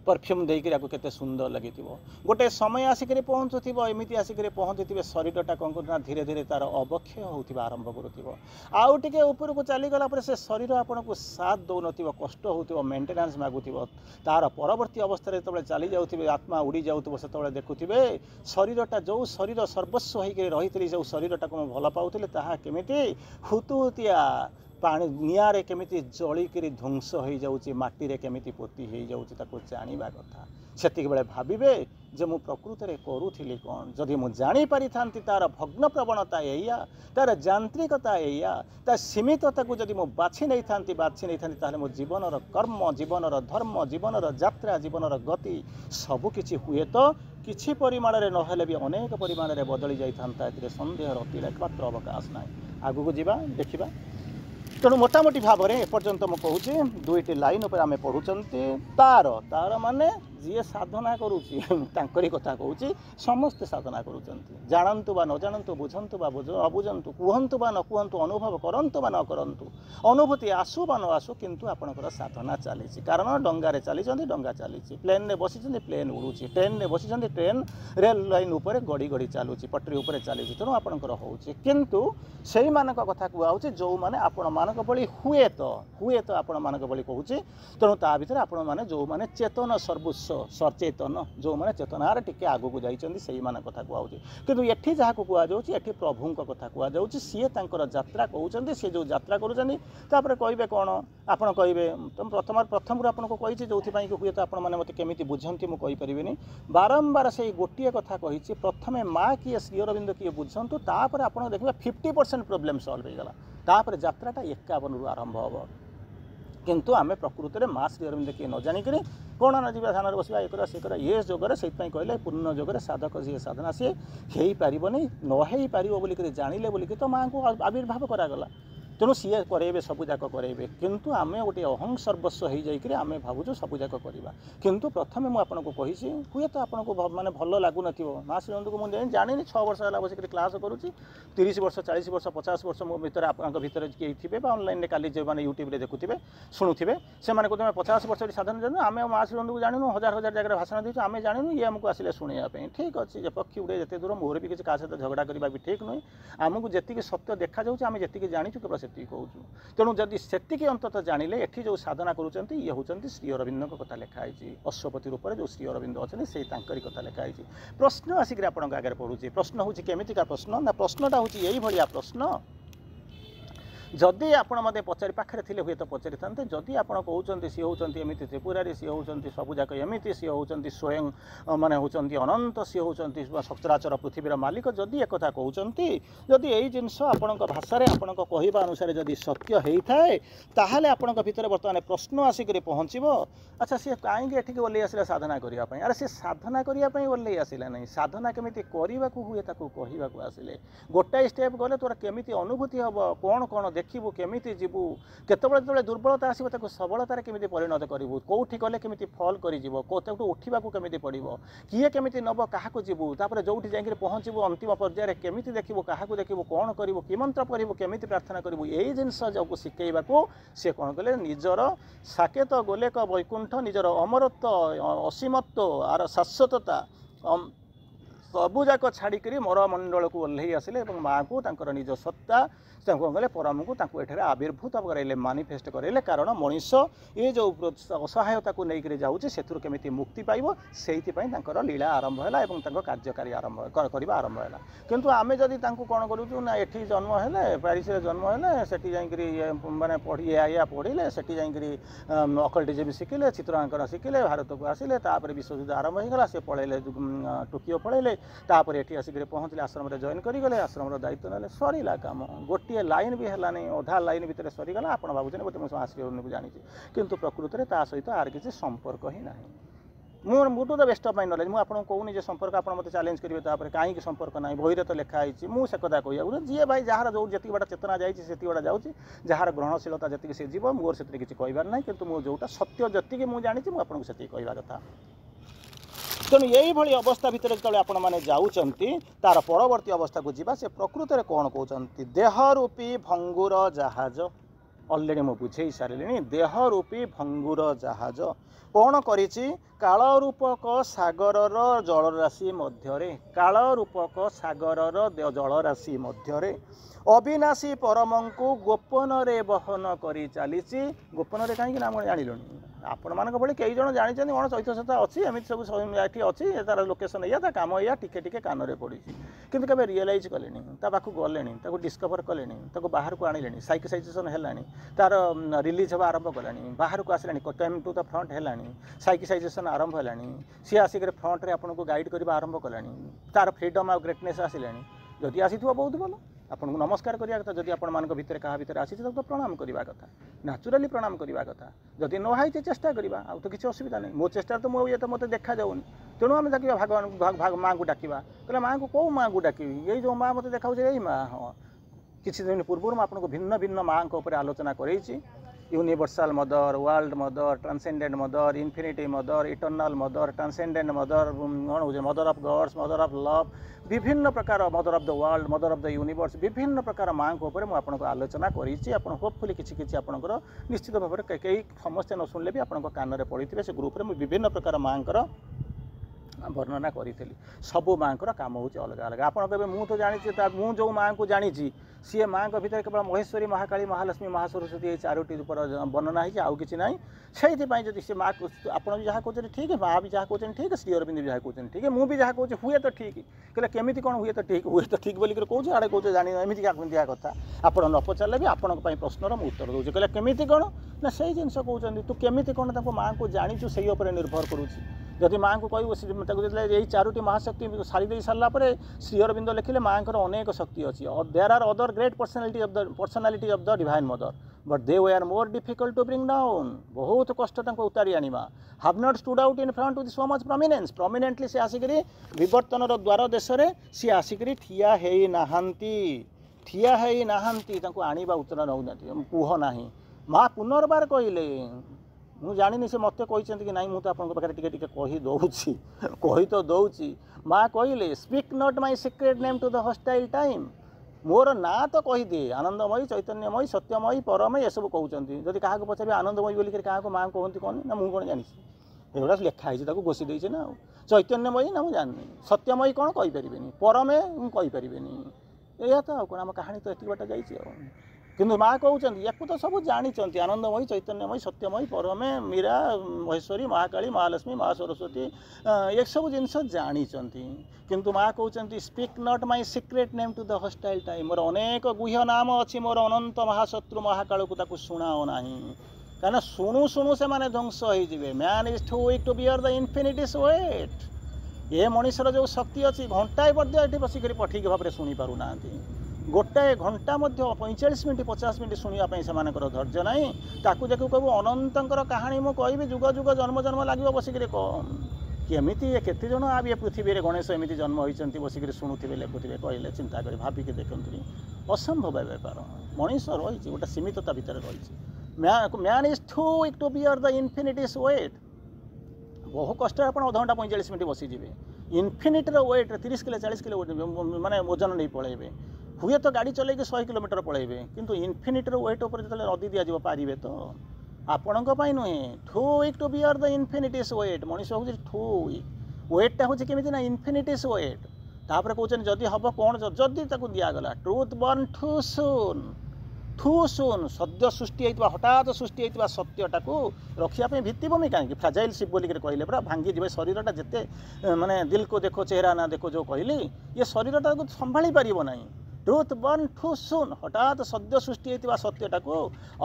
परफ्यूम देकर केते सुंदर लगी गोटे समय आसिक पहुँचुव एमती आसिक पहुँची शरीरटा कौन करना धीरे धीरे तार अवक्षय होता आरंभ करुव आउ टे ऊपर को चलीगला से शरीर आपन को साथ दौन कष्ट हो मेन्टेनान्स मागुव तार परवर्ती अवस्था जो चली जाऊे आत्मा उड़ी जाऊे से देखुवे शरीरटा जो शरीर सर्वस्व होकर रही जो शरीरटा को भल पाऊली ताहा केमिति हुतुहुतिया पानी निआरे केमिति जलिकी ध्वंस हो जाऊँगी माटी केमिति पोती हो जाऊँगी जाना कथा सेतिक बेले भाविबे जे मु प्रकृत में करूली कौन जदि मु जानी पारि थांती तार भग्न प्रवणता एया तार यांत्रिकता एया तार सीमितता को जदि मु बाछि नहीं थांती मो जीवनर कर्म जीवनर धर्म जीवनर यात्रा जीवनर गति सबकिछि हुए तो किछि परिमाण में नहेले भी अनेक परिमाण में बदली जाइथांता एथिरे संदेहर अतिरेक मात्र अवकाश ना आगु को जीवा देखिबा। तेणु मोटामोटी भाव में एपर्यंत मुझे दुईटी लाइन पर आम पढ़ुंट तार तार माने जी साधना करुँची कथा कहूँ समस्ते साधना करुँच जानतु बा न जानतु बुझंतु बा अबुझंतु कहतु बा न कहतु अनुभव करंतु बा न करंतु अनुभूति आसु बा न आसु किंतु आपणकर साधना चली कारण डंगारे चली डंगा चली प्लेन में बसी प्लेन उड़ूची ट्रेन में बसी ट्रेन रेल लाइन उपर गड़ी गड़ी चलुची पटरी उपर चली तेणु आपणकर होउची किंतु सेई मानक कथा कहूँ जो मैंने आपण मानक भली हुए तो आपण मानक भली कहूँ तेणु ता भीतर आपण माने जो माने चेतन सर्वस्व सचेतन जो मैंने चेतनार टिके आगू जाइछन्ति सेई मान कथा कहूँ किंतु एठी जहाँ कहुच्छी एठी प्रभु कथा कहूँ सी तांकर यात्रा कहते सी जो यात्रा करुँचे कहे कौन आपड़ कहे तुम प्रथम आपको कही जो हुए तो आपने मत केमी बुझंती मुझे बारंबार से गोटे कथा कही प्रथम माँ किए श्री अरविंद किए बुझंतु तापर आप देखिए 50% प्रोब्लेम सल्व होगा तापर यात्राटा 51 रु आरंभ हम किंतु आम प्रकृत में माँ श्री अरविंद किए न जानिक कौन न जा ध्यान बसवा ये करा ये जोगर से कहले पूर्ण जोगर साधक जी साधना सी हो पारनी न पार बोलिक जानिले बोलिक तो माँ को आविर्भाव करागला तेणु सी करेबे सबुजाक करेबे किंतु आम गोटे अहं सर्वस्व हो जाइए आम भावुँ सबुजाक करवा किंतु प्रथम मुझे आपको कही हुए तो आपको माने भल लगुन माँ श्री को मुझे जानी 6 वर्ष है बस क्लास करुँची 30 वर्ष 40 वर्ष 50 वर्ष मो भर आपको भर किए थे ऑनलाइन काली जो मैंने यूट्यूब देखुए शुणुवे से कहते 50 वर्ष साधन जानू आम माँ श्री को जानू हजार हजार जगह भाषण दीचु आम जानू ये आमको आसिले शुणापी ठीक अच्छे पक्षी उड़े जिते दूर मोर भी किसी क्या सहित झगड़ा करवा भी ठीक नुहे आमको जी सत्य देखा जाऊँ आम जी जाचु केवल से कहूँ तेणु जदि से अंतत जानिले एठी जो साधना करुँच ये होती श्री अरविंद कथा लिखाई अश्वपति रूप में जो श्री अरविंद अच्छे से कथा लिखाई प्रश्न आसिक आगे पढ़ुचे प्रश्न हूँ केमिका प्रश्न ना प्रश्नटा हूँ यही भाया प्रश्न जदि आपण मते पचारि पाखे थिले हुए तो पचारि थान्ते जदि आपण कहउचंती सी होउचंती एमिति त्रिपुरारी सी होउचंती सबुजाक एमिति सी होउचंती स्वयं माने होउचंती अनंत सी होउचंती सचराचर पृथ्वीर मालिक जदि एक कथा कहउचंती जदि एई जिंस आपणक भाषा आपणक कहवा अनुसार जदि सत्य हेई थाए ताहाले आपणक भितर वर्तमान प्रश्न आसिक पहुँचब अच्छा सी कहीं एठिक ओल्लै आसिला साधना करने अरे सी साधना करने ओल्लै आसिला नहीं साधना केमिति करने हुए ताकू कहवाक आसिले गोटाए स्टेप गले तोर केमिति अनुभूति हम कौन कौन देखू केमिति जीवु केतबेले जो दुर्बलता आसो ताकू सबलतार केमिति परिणत करूँ कौटी गले केमिति फल कर उठा केमिति पड़ो किए केमिति नब क्या जीवु तापर जो जाकर पहुँचू अंतिम पर्यायर केमिति देखू क्या देखू कौन करू कि मंत्र पढ़ू केमिति प्रार्थना करूँ यही जिनस जो शिखेवाक सी कौन कले निजर साकेत गोलेक वैकुंठ निजर अमरत्व असीमत्व आर शाश्वतता सबुजाक छाड़ी मरमंडल को ओह्लई आसिले माँ को निज सत्ता कौन कले परम को एठारे आविर्भूत कराइले मानिफेस्ट कराइले कारण मनीष ये जो असहायता को लेकर जाऊँगी से केमिति मुक्ति पाइब से लीला आरंभ है कार्यकारी आरंभ करवा आरंभ है किंतु आमे जदि कौन करूँ ना एठी जन्म है पारिस जन्म है सेठी जाइए माने पढ़ी या पढ़िले सेठी जाइए अकल्टिज्म शिखिले चित्रांकन शिखिले भारत को आसिले तापर विश्वयुद्ध आरंभ होगा से पढ़ेले टोकियो पढ़ेले तापर एठी आसिक पहुँचले आश्रम जॉइन करगले आश्रम दायित्व ना सरीला काम गोटे लाइन भी है नहीं अधा लाइन भितर सरीगला आप भावुँ गोटे मुझे आश्रय जानी किंतु प्रकृत में ता सहित आर किसी संपर्क ही ना मुझे तो बेस्ट ऑफ माई नॉलेज मुझे कहूनी जे संपर्क आप मत चैलेंज करेंगे तापर कहीं संपर्क ना बही तो लिखाई मुझे कथा कह जी भाई जार जो जी बाटा चेतना जाती बाटा जाऊँगी जार ग्रहणशीलता जी से जीव मोर से किसी कहबार ना कि जोटा सत्य जी मुझे जानी मुझे से कहवा कथा तेणु यही भली अवस्था भितर जो आपण मैंने जाऊँगी तार परवर्ती अवस्था को जीवा से प्रकृत में कौन कहते देहरूपी भंगुर जहाज अलरेडी मुझे बुझे सारे देहरूपी भंगुर जहाज कौन करिछि काल रूपक सागर जलराशि मध्य काल रूपक सागर जलराशि मध्य अविनाशी परम को गोपन रे बहन करी चली गोपन रे कहीं नाम जान आपण मान भाई कई जन जानते कौन चैतन्यता अच्छी एमती सब ये अच्छी तार लोकेशन या काम या टिके टिके कान में पड़ी किंतु केबे रियलाइज कले पाखक गले डिस्कवर कले बाहर को आने साइकोसाइजेशन है तार रिलीज हवा आरंभ कला बाहर को आसला कम टू द फ्रंट है साइकोसाइजेशन आरंभ है सी आसिक फ्रंट में आपको गाइड करने आरंभ कला तार फ्रीडम आ ग्रेटनेस आसला जदि आसी बहुत भल आपन को नमस्कार करिया कथा जदि आपण मान भितर कहा भितर आसी तो प्रणाम करवा कथा नेचुराली प्रणाम करवा कथा जदि न हाई चेष्टा करवा आ तो किसी असुविधा नहीं मो चेष्टा तो मो ये तो मत देखा जाऊनी तेणु आम डाक भगवान माँ को डाकवा कहले माँ को कौ माँ को डाक यही जो माँ मत देखा यही माँ हाँ किसी दिन पूर्व मुझे आपको भिन्न भिन्न माँ आलोचना कर universal mother world mother transcendent mother infinity mother eternal mother transcendent mother कौन हो mother of gods mother of love विभिन्न प्रकार mother of the world mother of the universe विभिन्न प्रकार माँ को मुझे आलोचना करी होपफुली किसी आपंकर निश्चित भाव में कई समस्या न शुणिले भी आप कान में पड़ी थे से ग्रुप में विभिन्न प्रकार माँ वर्णना करी सबू माँ काम हो अलग अलग आप मुझे जानी मुझे जो माँ को जानी सी माँ भितर केवल महेश्वरी महाकाली महालक्ष्मी महासरस्वती ये चारोटी रूपर वर्णना है आउ कि ना से सी माँ आप जहाँ कहते ठीक है माँ भी जहाँ कहते ठीक है श्री अरविंद भी जहाँ कहते ठीक है मुझे जहाँ कहूँ हुए तो ठीक कहले केमी कौन हुए तो ठीक बोलिक कौन आड़े कौन जानी एमती क्या कथा आप न पचारे भी आपण प्रश्नर मुझे उत्तर दूसरी कहले केमी कौन ना से जिन कहते तू केमी कौन माँ को जाचु से निर्भर करुँच जदि माँ को कहूँ यही चारोटी महाशक्ति सारी दे सारापर श्री अरविंद लिखिले माँ को अनेक शक्ति अच्छी there are other great personality of the divine mother but they were are more difficult to bring down बहुत कष्ट उतारी आनिमा have not stood out in front with so much prominence prominently से आसिक विवर्तन द्वार देश में सी आसिक ठिया आनीबा उत्तर नौ कुह ना माँ पुनर्बार कहले मुझे जानी से मत कहते कि नहीं मुझे आपको पाखे टिके कही तो दौची माँ कहले speak not my secret name to the hostile time मोर ना तो कहीदे आनंदमयी चैतन्यमयी सत्यमयी परमयी ये सब कहते जदि क्या पचारे आनंदमयी बोलिक क्या माँ कहते कौन ना मुझे कौन जानी एगुड़ा लिखाई घोषी देचे ना चैतन्यमयी ना मुझे जानी सत्यमयी कौन कहीपर परमे मुझे कहीपर या तो कौन आम कहानी तो ये बाट जा କିନ୍ତୁ ମା କହୁଛନ୍ତି ୟାକୁ ତ ସବୁ ଜାଣିଛନ୍ତି, ଆନନ୍ଦମୟୀ, ଚୈତନ୍ୟମୟୀ, ସତ୍ୟମୟୀ, ପରମେ, ମୀରା, ମହେଶ୍ୱରୀ, ମହାକାଳୀ, ମହାଲକ୍ଷ୍ମୀ, ମା ସରସ୍ୱତୀ, ଏସବୁ ଜିନିଷ ଜାଣିଛନ୍ତି। କିନ୍ତୁ ମା କହୁଛନ୍ତି speak not my secret name to the hostile time, ମୋର ଅନେକ ଗୁହ୍ୟ ନାମ ଅଛି ମୋର ଅନନ୍ତ ମହାଶତ୍ରୁ ମହାକାଳକୁ, ତାକୁ ଶୁଣାଅ ନାହିଁ, କାରଣ ଶୁଣୁ ଶୁଣୁ ସେମାନେ ଧ୍ୱଂସ ହେଇଯିବେ। Man is too weak to bear the infinite's weight. ଏ ମଣିଷର ଯେଉଁ ଶକ୍ତି ଅଛି ଘଣ୍ଟାଏ ମଧ୍ୟ ଏଠି ବସିକରି ସଠିକ୍ ଭାବରେ ଶୁଣି ପାରୁନାହାନ୍ତି। ଗୋଟାଏ ଘଣ୍ଟା ମଧ୍ୟ 45 ମିନିଟ୍ 50 ମିନିଟ୍ ଶୁଣିବା ପାଇଁ ସେମାନଙ୍କର ଧୈର୍ଯ୍ୟ ନାହିଁ। ତାକୁ ଦେଖୁ କହିବୁ ଅନନ୍ତଙ୍କର କାହାଣୀ ମୁଁ କହିବି, ଯୁଗ ଯୁଗ ଜନ୍ମ ଜନ୍ମ ଲାଗିବ ବସିକରି କେମିତି କେତେ ଜଣ ଏ ପୃଥିବୀରେ ଗଣେଶ ଏମିତି ଜନ୍ମ ହୋଇଛନ୍ତି ବସିକରି ଶୁଣୁଥିବେ, ଲେଖୁଥିବେ, କହିଲେ ଚିନ୍ତା କରି ଭାବିକି ଦେଖନ୍ତୁନି, ଅସମ୍ଭବ ବେପାର। ମଣିଷ ରହିଛି ଗୋଟେ ସୀମିତତା ଭିତରେ ରହିଛି। Man is too weak to bear the infinite's weight. ବହୁ କଷ୍ଟରେ ଆପଣ ଅଧଘଣ୍ଟା 45 ମିନିଟ୍ ବସିଯିବେ। ଇନଫିନିଟ୍ର ୱେଟ୍ରେ 30 କିଲୋ 40 କିଲୋ ମାନେ ଓଜନ ନେଇ ପଳାଇବେ। ହୁଏତ ଗାଡ଼ି ଚଲେଇକି 100 କିଲୋମିଟର ପଳାଇବେ, କିନ୍ତୁ ଇନଫିନିଟ୍ର ୱେଟ୍ ଉପରେ ଯେତେବେଳେ ନଦୀ ଦିଆଯିବ ପାରିବେ ତ? ଆପଣଙ୍କ ପାଇଁ ନୁହେଁ। Two weak to bear the infinite's wait. ମଣିଷ ହେଉଛି ଟୁ ୱିକ୍। ୱେଟ୍ଟା ହେଉଛି କେମିତି ନା ଇନଫିନିଟିସ୍ ୱେଟ୍। ତାପରେ କହୁଛନ୍ତି ଯଦି ହେବ କ'ଣ, ଯଦି ତାକୁ ଦିଆଗଲା ଟ୍ରୁଥ୍ ବର୍ନ ଟୁ ସୁନ୍। ଟୁ ସୁନ୍ ସଦ୍ୟ ସୃଷ୍ଟି ହେଇଥିବା, ହଠାତ୍ ସୃଷ୍ଟି ହେଇଥିବା ସତ୍ୟଟାକୁ ରଖିବା ପାଇଁ ଭିତ୍ତିଭୂମି କାହିଁକି? ଫ୍ରାଜାଇଲ୍ ଶିପ୍ ବୋଲିକରି କହିଲେ ପୁରା ଭାଙ୍ଗିଯିବ। ଶରୀରଟା ଯେତେ ମାନେ ଦିଲ୍କୁ ଦେଖୋ ଚେହେରା ନା ଦେଖୋ ଯେଉଁ କହିଲି, ଏ ଶରୀରଟାକୁ ସମ୍ଭାଳି ପାରିବ ନାହିଁ। ଟ୍ରୁଥ୍ ବର୍ନ ଟୁ ସୁନ୍, ହଠାତ୍ ସଦ୍ୟ ସୃଷ୍ଟି ହେଇଥିବା ସତ୍ୟଟାକୁ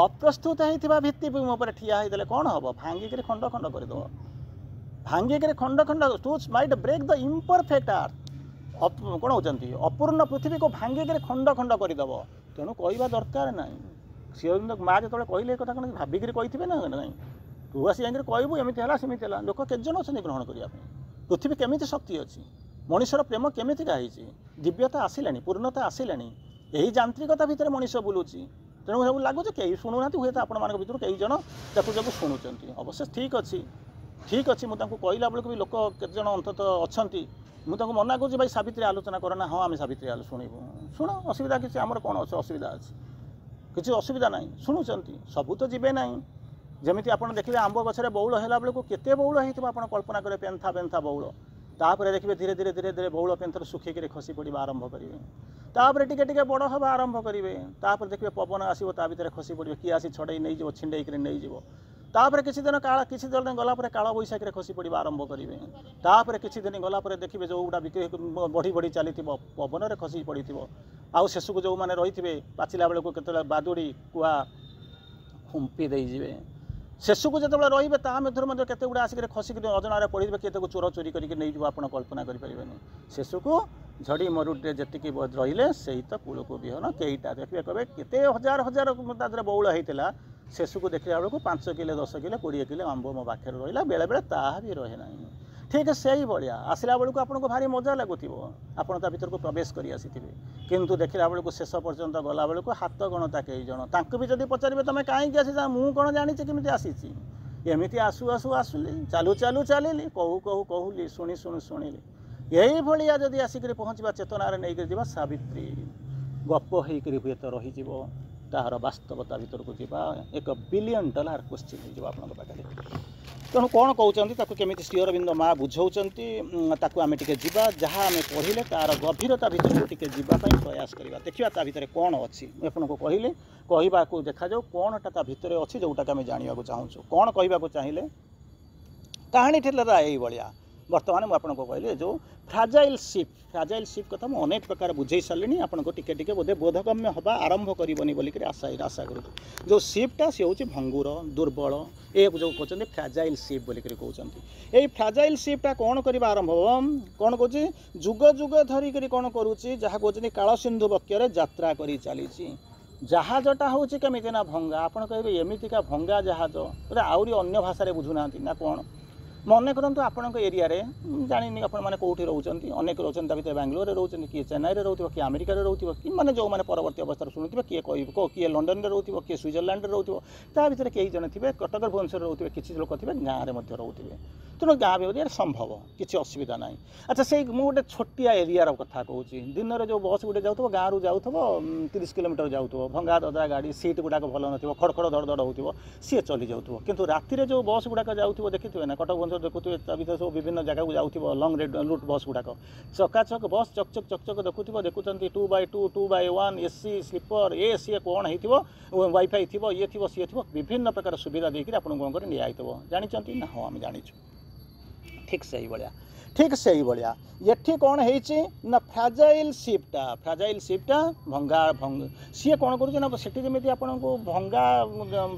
ଅପ୍ରସ୍ତୁତ ହେଇଥିବା ଭିତ୍ତିଭୂମି ଉପରେ ଠିଆ ହେଇଦେଲେ କ'ଣ ହେବ? ଭାଙ୍ଗିକରି ଖଣ୍ଡ ଖଣ୍ଡ କରିଦେବ। ଭାଙ୍ଗିକରି ଖଣ୍ଡ ଖଣ୍ଡ, ଟ୍ରୁଥ୍ ମାଇଟ୍ ବ୍ରେକ୍ ଦ ଇମ୍ପରଫେକ୍ଟ ଆର୍ଥ। କ'ଣ ହେଉଛନ୍ତି? ଅପୂର୍ଣ୍ଣ ପୃଥିବୀକୁ ଭାଙ୍ଗିକରି ଖଣ୍ଡ ଖଣ୍ଡ କରିଦେବ। ତେଣୁ କହିବା ଦରକାର ନାହିଁ। ସିଏ ମା ଯେତେବେଳେ କହିଲେ ଏ କଥା କ'ଣ ଭାବିକିରି କହିଥିବେ ନା ନାହିଁ? ତୁ ଆସି ଯାଇକରି କହିବୁ ଏମିତି ହେଲା ସେମିତି ହେଲା। ଲୋକ କେତେଜଣ ଅଛନ୍ତି ଗ୍ରହଣ କରିବା ପାଇଁ? ପୃଥିବୀ କେମିତି ଶକ୍ତି ଅଛି? ମଣିଷର ପ୍ରେମ କେମିତିକା ହେଇଛି? ଦିବ୍ୟତା ଆସିଲାଣି, ପୂର୍ଣ୍ଣତା ଆସିଲାଣି। ଏହି ଯାନ୍ତ୍ରିକତା ଭିତରେ ମଣିଷ ବୁଲୁଛି। ତେଣୁ ସବୁ ଲାଗୁଛି କେହି ଶୁଣୁନାହାନ୍ତି। ହୁଏତ ଆପଣମାନଙ୍କ ଭିତରୁ କେଇ ଜଣ ତାକୁ ଯୋଗୁଁ ଶୁଣୁଛନ୍ତି। ଅବଶ୍ୟ ଠିକ୍ ଅଛି, ଠିକ୍ ଅଛି। ମୁଁ ତାଙ୍କୁ କହିଲା ବେଳକୁ ବି ଲୋକ କେତେଜଣ ଅନ୍ତତଃ ଅଛନ୍ତି। ମୁଁ ତାଙ୍କୁ ମନା କରୁଛି ଭାଇ ସାବିତ୍ରୀ ଆଲୋଚନା କର ନା। ହଁ ଆମେ ସାବିତ୍ରୀ ଶୁଣିବୁ, ଶୁଣ, ଅସୁବିଧା କିଛି ଆମର କ'ଣ ଅସୁବିଧା ଅଛି? କିଛି ଅସୁବିଧା ନାହିଁ, ଶୁଣୁଛନ୍ତି। ସବୁ ତ ଯିବେ ନାହିଁ। ଯେମିତି ଆପଣ ଦେଖିବେ ଆମ୍ବ ଗଛରେ ବଉଳ ହେଲା ବେଳକୁ କେତେ ବଉଳ ହେଇଥିବ ଆପଣ କଳ୍ପନା କରିବେ, ପେନ୍ଥା ପେନ୍ଥା ବଉଳ। ତାପରେ ଦେଖିବେ ଧୀରେ ଧୀରେ ଧୀରେ ଧୀରେ ବଉଳ ପେନ୍ଥରୁ ଶୁଖିକିରି ଖସି ପଡ଼ିବା ଆରମ୍ଭ କରିବେ। ତାପରେ ଟିକେ ଟିକେ ବଡ଼ ହେବା ଆରମ୍ଭ କରିବେ। ତାପରେ ଦେଖିବେ ପବନ ଆସିବ, ତା ଭିତରେ ଖସି ପଡ଼ିବେ, କିଏ ଆସି ଛଡ଼େଇ ନେଇଯିବ, ଛିଣ୍ଡେଇକିରି ନେଇଯିବ। ତାପରେ କିଛି ଦିନ ଗଲା ପରେ କାଳବୈଶାଖୀରେ ଖସି ପଡ଼ିବା ଆରମ୍ଭ କରିବେ। ତାପରେ କିଛି ଦିନ ଗଲା ପରେ ଦେଖିବେ ଯେଉଁଗୁଡ଼ା ବଢ଼ି ବଢ଼ି ଚାଲିଥିବ ପବନରେ ଖସି ପଡ଼ିଥିବ। ଆଉ ଶେଷକୁ ଯେଉଁମାନେ ରହିଥିବେ ପାଚିଲା ବେଳକୁ କେତେବେଳେ ବାଦୁଡ଼ି କୁଆ ଖୁମ୍ପି ଦେଇଯିବେ। ଶେଷକୁ ଯେତେବେଳେ ରହିବେ ତା ମଧ୍ୟରୁ ମଧ୍ୟ କେତେ ଗୁଡ଼ା ଆସିକି ଖସିକି ଅଜଣାରେ ପଡ଼ିଯିବେ, କିଏ ତାକୁ ଚୋରି କରିକି ନେଇଯିବ, ଆପଣ କଳ୍ପନା କରିପାରିବେନି। ଶେଷକୁ ଝଡ଼ି ମରୁଡ଼ିରେ ଯେତିକି ରହିଲେ ସେଇ ତ କୂଳକୁ ବିହନ କେଇଟା। ଦେଖିବେ କହିବେ କେତେ ହଜାର ହଜାର ତା ଦେହରେ ବଉଳ ହେଇଥିଲା, ଶେଷକୁ ଦେଖିଲା ବେଳକୁ 5 କିଲୋ 10 କିଲୋ 20 କିଲୋ ଆମ୍ବ ମୋ ପାଖରେ ରହିଲା। ବେଳେବେଳେ ତାହା ବି ରହେ ନାହିଁ। ଠିକ୍ ସେଇଭଳିଆ ଆସିଲା ବେଳକୁ ଆପଣଙ୍କୁ ଭାରି ମଜା ଲାଗୁଥିବ, ଆପଣ ତା ଭିତରକୁ ପ୍ରବେଶ କରି ଆସିଥିବେ। କିନ୍ତୁ ଦେଖିଲା ବେଳକୁ ଶେଷ ପର୍ଯ୍ୟନ୍ତ ଗଲାବେଳକୁ ହାତ ଗଣତା କେଇ ଜଣ। ତାଙ୍କୁ ବି ଯଦି ପଚାରିବେ ତୁମେ କାହିଁକି ଆସିଛ, ମୁଁ କ'ଣ ଜାଣିଛି କେମିତି ଆସିଛି। ଏମିତି ଆସୁ ଆସୁ ଆସିଲି, ଚାଲୁ ଚାଲୁ ଚାଲିଲି, କହୁ କହୁ କହୁଲି, ଶୁଣି ଶୁଣି ଶୁଣିଲି। ଏଇଭଳିଆ ଯଦି ଆସିକରି ପହଞ୍ଚିବା, ଚେତନାରେ ନେଇକରି ଯିବା, ସାବିତ୍ରୀ ଗପ ହେଇକରି ହୁଏତ ରହିଯିବ। ତାହାର ବାସ୍ତବତା ଭିତରକୁ ଯିବା $1 ବିଲିୟନ୍ କୋଶ୍ଚିନ୍ ହେଇଯିବ ଆପଣଙ୍କ ପାଖରେ। ତେଣୁ କ'ଣ କହୁଛନ୍ତି, ତାକୁ କେମିତି ଶ୍ରୀ ଅରବିନ୍ଦ ମା ବୁଝାଉଛନ୍ତି, ତାକୁ ଆମେ ଟିକେ ଯିବା। ଯାହା ଆମେ ପଢ଼ିଲେ ତା'ର ଗଭୀରତା ଭିତରକୁ ଟିକେ ଯିବା ପାଇଁ ପ୍ରୟାସ କରିବା, ଦେଖିବା ତା ଭିତରେ କ'ଣ ଅଛି। ମୁଁ ଆପଣଙ୍କୁ କହିଲି, କହିବାକୁ ଦେଖାଯାଉ କ'ଣଟା ତା ଭିତରେ ଅଛି ଯେଉଁଟାକୁ ଆମେ ଜାଣିବାକୁ ଚାହୁଁଛୁ। କ'ଣ କହିବାକୁ ଚାହିଁଲେ, କାହାଣୀ ଥିଲା ଏଇଭଳିଆ। ବର୍ତ୍ତମାନ ମୁଁ ଆପଣଙ୍କୁ କହିଲି ଯେଉଁ ଫ୍ରାଜାଇଲ୍ ସିପ୍ କଥା ମୁଁ ଅନେକ ପ୍ରକାର ବୁଝେଇ ସାରିଲିଣି। ଆପଣଙ୍କୁ ଟିକେ ଟିକେ ବୋଧେ ବୋଧଗମ୍ୟ ହେବା ଆରମ୍ଭ କରିବନି ବୋଲିକରି ଆଶା କରୁଛୁ। ଯେଉଁ ସିପ୍ଟା ସେ ହେଉଛି ଭଙ୍ଗୁର, ଦୁର୍ବଳ, ଏ ଯେଉଁ କହୁଛନ୍ତି ଫ୍ରାଜାଇଲ୍ ସିପ୍ ବୋଲିକରି କହୁଛନ୍ତି। ଏଇ ଫ୍ରାଜାଇଲ୍ ସିପ୍ଟା କ'ଣ କରିବା ଆରମ୍ଭ ହେବ, କ'ଣ କହୁଛି, ଯୁଗ ଯୁଗ ଧରିକରି କ'ଣ କରୁଛି, ଯାହା କହୁଛନ୍ତି କାଳସିନ୍ଧୁ ବକ୍ଷରେ ଯାତ୍ରା କରି ଚାଲିଛି। ଜାହାଜଟା ହେଉଛି କେମିତି ନା ଭଙ୍ଗା। ଆପଣ କହିବେ ଏମିତିକା ଭଙ୍ଗା ଜାହାଜ, ଆହୁରି ଅନ୍ୟ ଭାଷାରେ ବୁଝୁନାହାନ୍ତି ନା କ'ଣ? ମନେ କରନ୍ତୁ ଆପଣଙ୍କ ଏରିଆରେ, ଜାଣିନି ଆପଣମାନେ କେଉଁଠି ରହୁଛନ୍ତି, ଅନେକ ରହୁଛନ୍ତି ତା ଭିତରେ ବାଙ୍ଗାଲୋରରେ ରହୁଛନ୍ତି, କିଏ ଚେନ୍ନାଇରେ ରହୁଥିବ, କିଏ ଆମେରିକାରେ ରହୁଥିବ, କି ମାନେ ଯେଉଁମାନେ ପରବର୍ତ୍ତୀ ଅବସ୍ଥାରେ ଶୁଣୁଥିବେ, କିଏ କହିବ କିଏ ଲଣ୍ଡନରେ ରହୁଥିବ, କିଏ ସୁଇଜରଲ୍ୟାଣ୍ଡରେ ରହୁଥିବ, ତା ଭିତରେ କେହି ଜଣେ ଥିବେ କଟକ ଭୁବନେଶ୍ୱରରେ ରହୁଥିବେ, କିଛି ଲୋକ ଥିବେ ଗାଁରେ ମଧ୍ୟ ରହୁଥିବେ। तेणु गाँ एरिया संभव किसी असुविधा ना। अच्छा से गोटे छोटिया एरिया कथा कहूँ दिन में जो बस गोटे जाऊ गाँव जाऊ 30 किलोमीटर जाऊ भंगा ददा गाड़ी सीट गुड़ाक भल न खड़खड़ धड़ हो सी चली जाऊ किंतु राति जो बस गुड़ाक जाऊ देखिए ना कटक भुवनेश्वर देखुए ता भर सब विभिन्न जगह जाऊ लंग रूट बस गुड़ाक चकाचक बस चकचक चकचक देखुव देखुं 2x2 2x1 एसी स्लीपर ए सी कौन हो वाईफाई थी ये थी सी थी विभिन्न प्रकार सुविधा देकर आपको कौन कर निआईव जानते ना। हाँ आम जाचु ठीक से भाया ये कौन है फ्राजाइल शिफ्टा भंगा सी कौन करुँच आपको भंगा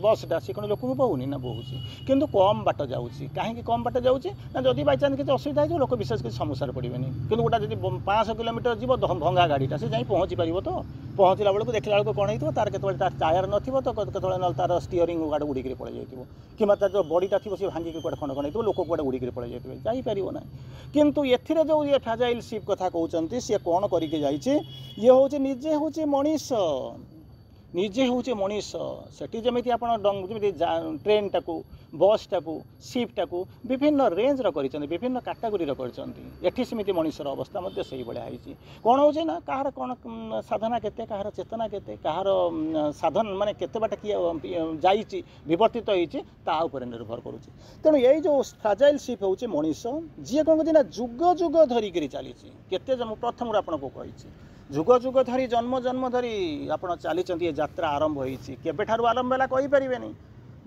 बसटा सी कौन लोक बहुनी ना बहुची किंतु कम बाट जाऊँगी कहीं कम बाट जाऊँगी ना जदि बाई चान्स किसी असुविधा हो लोक विशेष किसी समस्या पड़े कि गोटा जी 500 किलोमीटर जीव भंगा गाड़ीटा से पहुँची पार तो पहुँचला बेलू देखला बेलू कौन हो तार के टायर न तो केतले ना तार स्टीयरिंग गाड़ उड़ी पड़े जाइए कि तार जो बडीटा थी सी भांगिक कौटे खंड खंड लोक कौटे उड़ी पड़े जाइए जापर ना किंतु एथिरे जो ये फ्राजाइल शिप कथा कहते सी कौन करके जाइए ये हूँ निजे हूँ मनीष निजे हूँ मनीष सेठी जमी आप ट्रेन टाकू बस टाकू शिप टाकू विभिन्न रेंजर कर विभिन्न कैटेगोरी कर सेमती मनीषर अवस्था से भाई कौन हो ना कहार कौन साधना केते कहार चेतना केते कहार साधन माने केते बाट किए जाइए विवर्तित होता निर्भर करुँच तेणु यही जो फ्राजाइल शिप हूँ मनीष जी कौन कहते जुग जुग धरिक चली केते प्रथम आपको कही जुग जुग धरी जन्म जन्म धरी आप चली यात्रा आरंभ होबे आरंभ है कहींपारे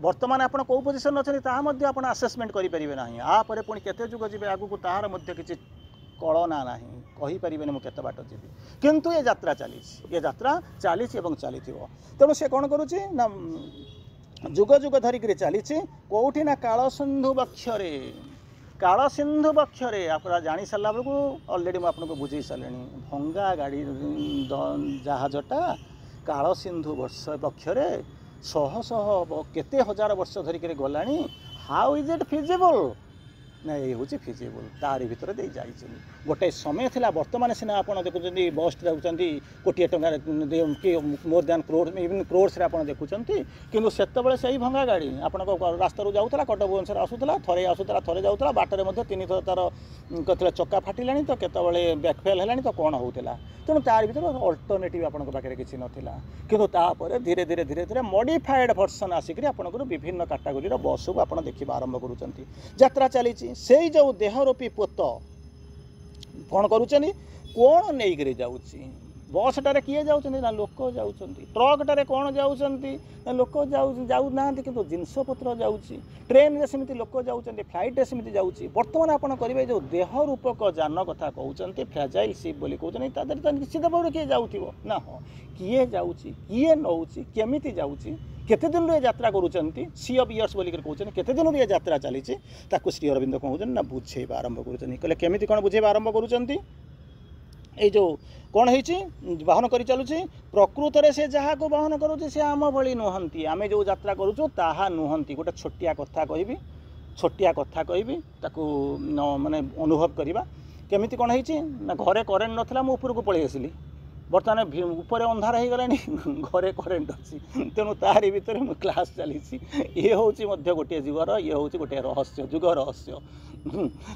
बर्तमान आप कौ पोजिशन अच्छा आप आसेसमेंट करेंगे ना आपर पुणी केते जुग जी आगू तार किसी कलना ना कहींपारे मुझे बाट जी किंतु ये यात्रा चली चली तेणु से कौन करुँच ना जुग जुग धरिक चली कौटी ना कालसिंधु बक्षरे कालसिंधु बक्षरे आप जानी सारा बेलू अलरेडी मुझे बुझे सारे भंगा गाड़ी जहाजटा कालसिंधु बक्षरे शह शह केते हजार वर्ष धरिक गला हाउ इज इट फिजिबल ना ये हूँ फिजिबल तारी भितर दे जा गोटे समय थिला वर्तमान सीना आप देखुं बस जाऊँच कोटी टंका मोर दैन क्रोड़ इवन क्रोर्स आप देखुं कि सेतबले से भंगा गाड़ी आपण रास्ता जाऊला कटक भुवनेश्वर आसूला थे आसूला थे जाऊला बाटर मध्य 3 थर तार कतले चक्का फाटिलानी तो केतबले बैकफेल है तो कौन होता तेणु तार भर अल्टरनेटिव आपन पाखे किसी नाला किंतु तापर धीरे धीरे धीरे धीरे मॉडिफाइड वर्सन आसिक आपंकर विभिन्न कैटेगोरी बस को आप देखा आरंभ करुँच चली से जो देहरूपी पोत कौन करुँच कौन नहीं जाऊँगी बसटारे किए जाऊँ ना लोक जाऊँ ट्रकटारे कौन जाऊँ ना लोक जाऊना कि जिनपतर जाऊँगी ट्रेन में सेमती लोक जाऊँ फ्लाइट सेमती जाऊँ बर्तमान आप करेंगे जो देहरूपक जान कथा कहते फ्राजाइल शिप बोली कहते तो निश्चित भाव में किए जाऊ ना हाँ किए जाऊँ किए नौ केमी जाऊँ केते दिन ये यात्रा करुँच सी ऑफ इयर्स बोलिक कहते केते दिन ये यात्रा चली श्री अरविंद कौन कहते ना बुझेबा आरंभ करें केमी कौन बुझेबा आरंभ करुँच ये जो कौन है बाहन कर चलुची प्रकृत में से जहाँ को बाहन करुँच से आम भली नुहंती आम जो यात्रा करुँ ताहा नुहंती गोटे छोटिया कथा कहबी ताकू माने अनुभव करवा केमिति कौन है ना घरे करेन्ट नाला मुझे उपरको पलि आसिली बर्तमान ऊपर अंधार हो गला घरे करेन्ट अच्छी तेणु तारी भितर क्लास चली ये हूँ गोटे जुगर ये हूँ गोटे रहस्य जुग रहस्य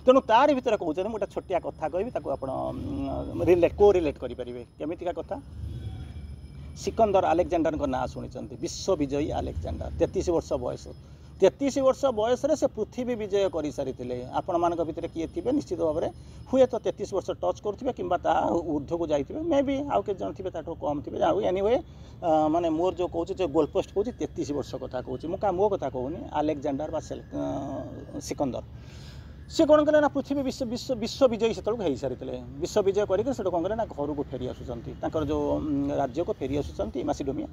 तेणु तारी भितर कहते गोटे छोटिया कथा कहबी ताकू आप रिलेट को रिलेट करेंगे केमितिका कथा सिकंदर आलेक्जेंडर ना शुणी विश्वविजयी आलेक्जेंडर 33 वर्ष बयस 33 वर्ष बयस से पृथ्वी विजय कर सारी आपण मान भितर किए थे निश्चित भाव में हुए तो 33 वर्ष टच करुवे कि ऊर्ध्व को जाइए मे भी आउ के जन थे कम थे आउ एनीवे माने मोर जो कहूँ जो गोल पोस्ट कहूँ 33 वर्ष कथा कहूँ मो कथा कहूनी आलेक्जेंडर सिकंदर सी कौन कले ना पृथ्वी विश्व विश्व विश्वविजयी से हो सारी विश्वविजय करके कौन कले ना घर को फेरी आसुँच जो राज्य को फेरी आसुँच मासिडोमिया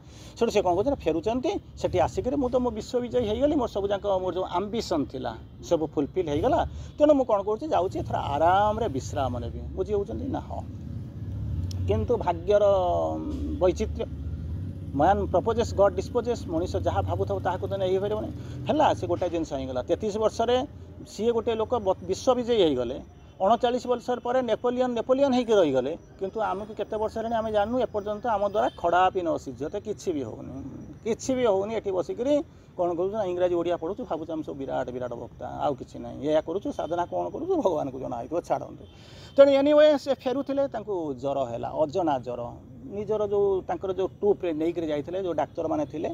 से कौन कहते फेरुंट से आसिक मुझे मो विश्वविजयी हो गली मोर सब जाक मोर जो आम्बिशन थिला सब फुलफिल हो गला तेणु मुझे कौन करुँच जाऊँगी थोड़ा आराम विश्राम ने भी बुझी होती ना हाँ किंतु भाग्यर वैचित्र्य मैन प्रपोजेस गॉड डिस्पोजेस मनीष जहाँ भावुता ताकू तो नहीं पारे है से गोटे जिनस होगा 33 वर्ष सी गोटे लोक विश्वविजयी हो गले 39 वर्ष पर नेपोलियन होकर रहीगले किंतु आमको केते वर्ष आम जानू एपर्यंत आम द्वारा खड़ा भी न सिझते किसी भी होनी କିଛି ବି ହେଉନି ଏଠି ବସିକରି କ'ଣ କରୁଛୁ ନା ଇଂରାଜୀ ଓଡ଼ିଆ ପଢ଼ୁଛୁ ଭାବୁଛୁ ଆମେ ସବୁ ବିରାଟ ବିରାଟ ବକ୍ତା ଆଉ କିଛି ନାହିଁ ଏହା କରୁଛୁ ସାଧନା କ'ଣ କରୁଛୁ ଭଗବାନଙ୍କୁ ଜଣା ହେଇଥିବ ଛାଡ଼ନ୍ତୁ। ତେଣୁ ଏନିୱେ ସେ ଫେରୁଥିଲେ ତାଙ୍କୁ ଜ୍ୱର ହେଲା ଅଜଣା ଜ୍ୱର ନିଜର ଯେଉଁ ତାଙ୍କର ଯେଉଁ ଟୁପ୍ରେ ନେଇକରି ଯାଇଥିଲେ ଯେଉଁ ଡାକ୍ତରମାନେ ଥିଲେ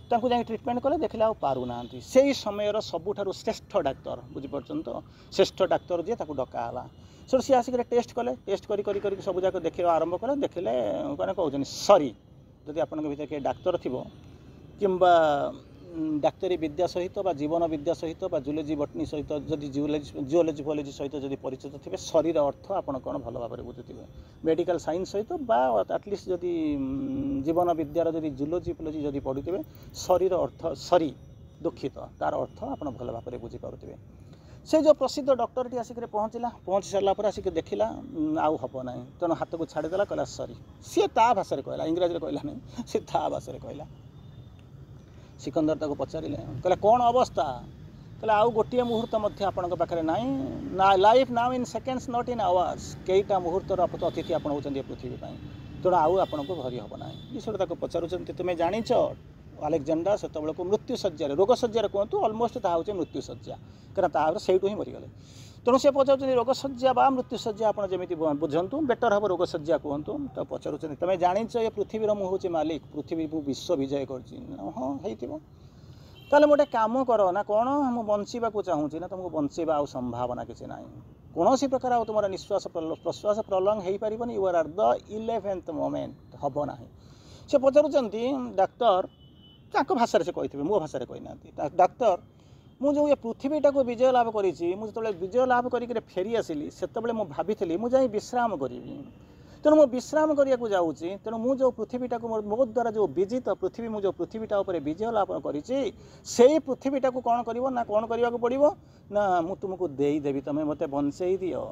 ତାଙ୍କୁ ଯାଇ ଟ୍ରିଟମେଣ୍ଟ କଲେ ଦେଖିଲେ ଆଉ ପାରୁନାହାନ୍ତି। ସେଇ ସମୟର ସବୁଠାରୁ ଶ୍ରେଷ୍ଠ ଡାକ୍ତର ବୁଝିପାରୁଛନ୍ତି ତ ଶ୍ରେଷ୍ଠ ଡାକ୍ତର ଯିଏ ତାକୁ ଡକା ହେଲା ସେଠୁ ସିଏ ଆସିକି ଟେଷ୍ଟ କଲେ ଟେଷ୍ଟ କରି ସବୁ ଯାକ ଦେଖିବା ଆରମ୍ଭ କଲେ ଦେଖିଲେ ମାନେ କହୁଛନ୍ତି ସରି ଯଦି ଆପଣଙ୍କ ଭିତରେ କିଏ ଡାକ୍ତର ଥିବ କିମ୍ବା ଡାକ୍ତରୀ ବିଦ୍ୟା ସହିତ ବା ଜୀବନ ବିଦ୍ୟା ସହିତ ବା ଜୁଲୋଜି ବଟନୀ ସହିତ ଯଦି ଜିଓଲୋଜି ଫୋଲୋଜି ସହିତ ଯଦି ପରିଚିତ ଥିବେ ଶରୀର ଅର୍ଥ ଆପଣ କ'ଣ ଭଲ ଭାବରେ ବୁଝୁଥିବେ ମେଡ଼ିକାଲ ସାଇନ୍ସ ସହିତ ବା ଆଟଲିଷ୍ଟ ଯଦି ଜୀବନ ବିଦ୍ୟାର ଯଦି ଜୁଲୋଜି ଫୋଲୋଜି ଯଦି ପଢ଼ିଥିବେ ଶରୀର ଅର୍ଥ ସରି ଦୁଃଖିତ ତାର ଅର୍ଥ ଆପଣ ଭଲ ଭାବରେ ବୁଝିପାରୁଥିବେ। ସେ ଯେଉଁ ପ୍ରସିଦ୍ଧ ଡକ୍ଟରଟି ଆସିକି ପହଞ୍ଚି ସାରିଲା ପରେ ଆସିକି ଦେଖିଲା ଆଉ ହେବ ନାହିଁ ତେଣୁ ହାତକୁ ଛାଡ଼ିଦେଲା କହିଲା ସରି ସିଏ ତା ଭାଷାରେ କହିଲା ଇଂରାଜୀରେ କହିଲା ନାହିଁ ସେ ତା ଭାଷାରେ କହିଲା। ସିକନ୍ଦର ତାକୁ ପଚାରିଲେ କହିଲେ କ'ଣ ଅବସ୍ଥା କହିଲେ ଆଉ ଗୋଟିଏ ମୁହୂର୍ତ୍ତ ମଧ୍ୟ ଆପଣଙ୍କ ପାଖରେ ନାହିଁ ନା life now in seconds not in hours କେଇଟା ମୁହୂର୍ତ୍ତର ଅତିଥି ଆପଣ ହେଉଛନ୍ତି ଏ ପୃଥିବୀ ପାଇଁ ତେଣୁ ଆଉ ଆପଣଙ୍କୁ ଭରି ହେବ ନାହିଁ। ଈଶ୍ୱର ତାକୁ ପଚାରୁଛନ୍ତି ତୁମେ ଜାଣିଛ ଆଲେକ୍ଜାଣ୍ଡାର ସେତେବେଳକୁ ମୃତ୍ୟୁଶଯ୍ୟାରେ ରୋଗଶଯ୍ୟାରେ କୁହନ୍ତୁ ଅଲମୋଷ୍ଟ ତାହା ହେଉଛି ମୃତ୍ୟୁଶଯ୍ୟା କାରଣ ତାହାର ସେଇଠୁ ହିଁ ମରିଗଲେ ତେଣୁ ସେ ପଚାରୁଛନ୍ତି ରୋଗଶଯ୍ୟା ବା ମୃତ୍ୟୁଶଯ୍ୟା ଆପଣ ଯେମିତି ବୁଝନ୍ତୁ ବେଟର ହେବ ରୋଗଶଯ୍ୟା କୁହନ୍ତୁ ତାକୁ ପଚାରୁଛନ୍ତି ତୁମେ ଜାଣିଛ ଏ ପୃଥିବୀର ମୁଁ ହେଉଛି ମାଲିକ ପୃଥିବୀ ମୁଁ ବିଶ୍ୱ ବିଜୟ କରିଛି ହଁ ହେଇଥିବ ତାହେଲେ ଗୋଟେ କାମ କର ନା କ'ଣ ମୁଁ ବଞ୍ଚିବାକୁ ଚାହୁଁଛି ନା ତୁମକୁ ବଞ୍ଚିବା ଆଉ ସମ୍ଭାବନା କିଛି ନାହିଁ କୌଣସି ପ୍ରକାର ଆଉ ତୁମର ନିଶ୍ୱାସ ପ୍ରଶ୍ୱାସ ପ୍ରଲଙ୍ଗ ହେଇପାରିବନି you R the 11th moment ହେବ ନାହିଁ। ସେ ପଚାରୁଛନ୍ତି ଡାକ୍ତର ତାଙ୍କ ଭାଷାରେ ସେ କହିଥିବେ ମୋ ଭାଷାରେ କହିନାହାନ୍ତି ଡାକ୍ତର ମୁଁ ଯେଉଁ ଏ ପୃଥିବୀଟାକୁ ବିଜୟ ଲାଭ କରିଛି ମୁଁ ଯେତେବେଳେ ବିଜୟ ଲାଭ କରିକି ଫେରି ଆସିଲି ସେତେବେଳେ ମୁଁ ଭାବିଥିଲି ମୁଁ ଯାଇ ବିଶ୍ରାମ କରିବି ତେଣୁ ମୁଁ ବିଶ୍ରାମ କରିବାକୁ ଯାଉଛି ତେଣୁ ମୁଁ ଯେଉଁ ପୃଥିବୀଟାକୁ ମୋ ଦ୍ୱାରା ଯେଉଁ ବିଜିତ ପୃଥିବୀ ମୁଁ ଯେଉଁ ପୃଥିବୀଟା ଉପରେ ବିଜୟ ଲାଭ କରିଛି ସେଇ ପୃଥିବୀଟାକୁ କ'ଣ କରିବ ନା କ'ଣ କରିବାକୁ ପଡ଼ିବ ନା ମୁଁ ତୁମକୁ ଦେଇଦେବି ତୁମେ ମୋତେ ବଞ୍ଚେଇ ଦିଅ।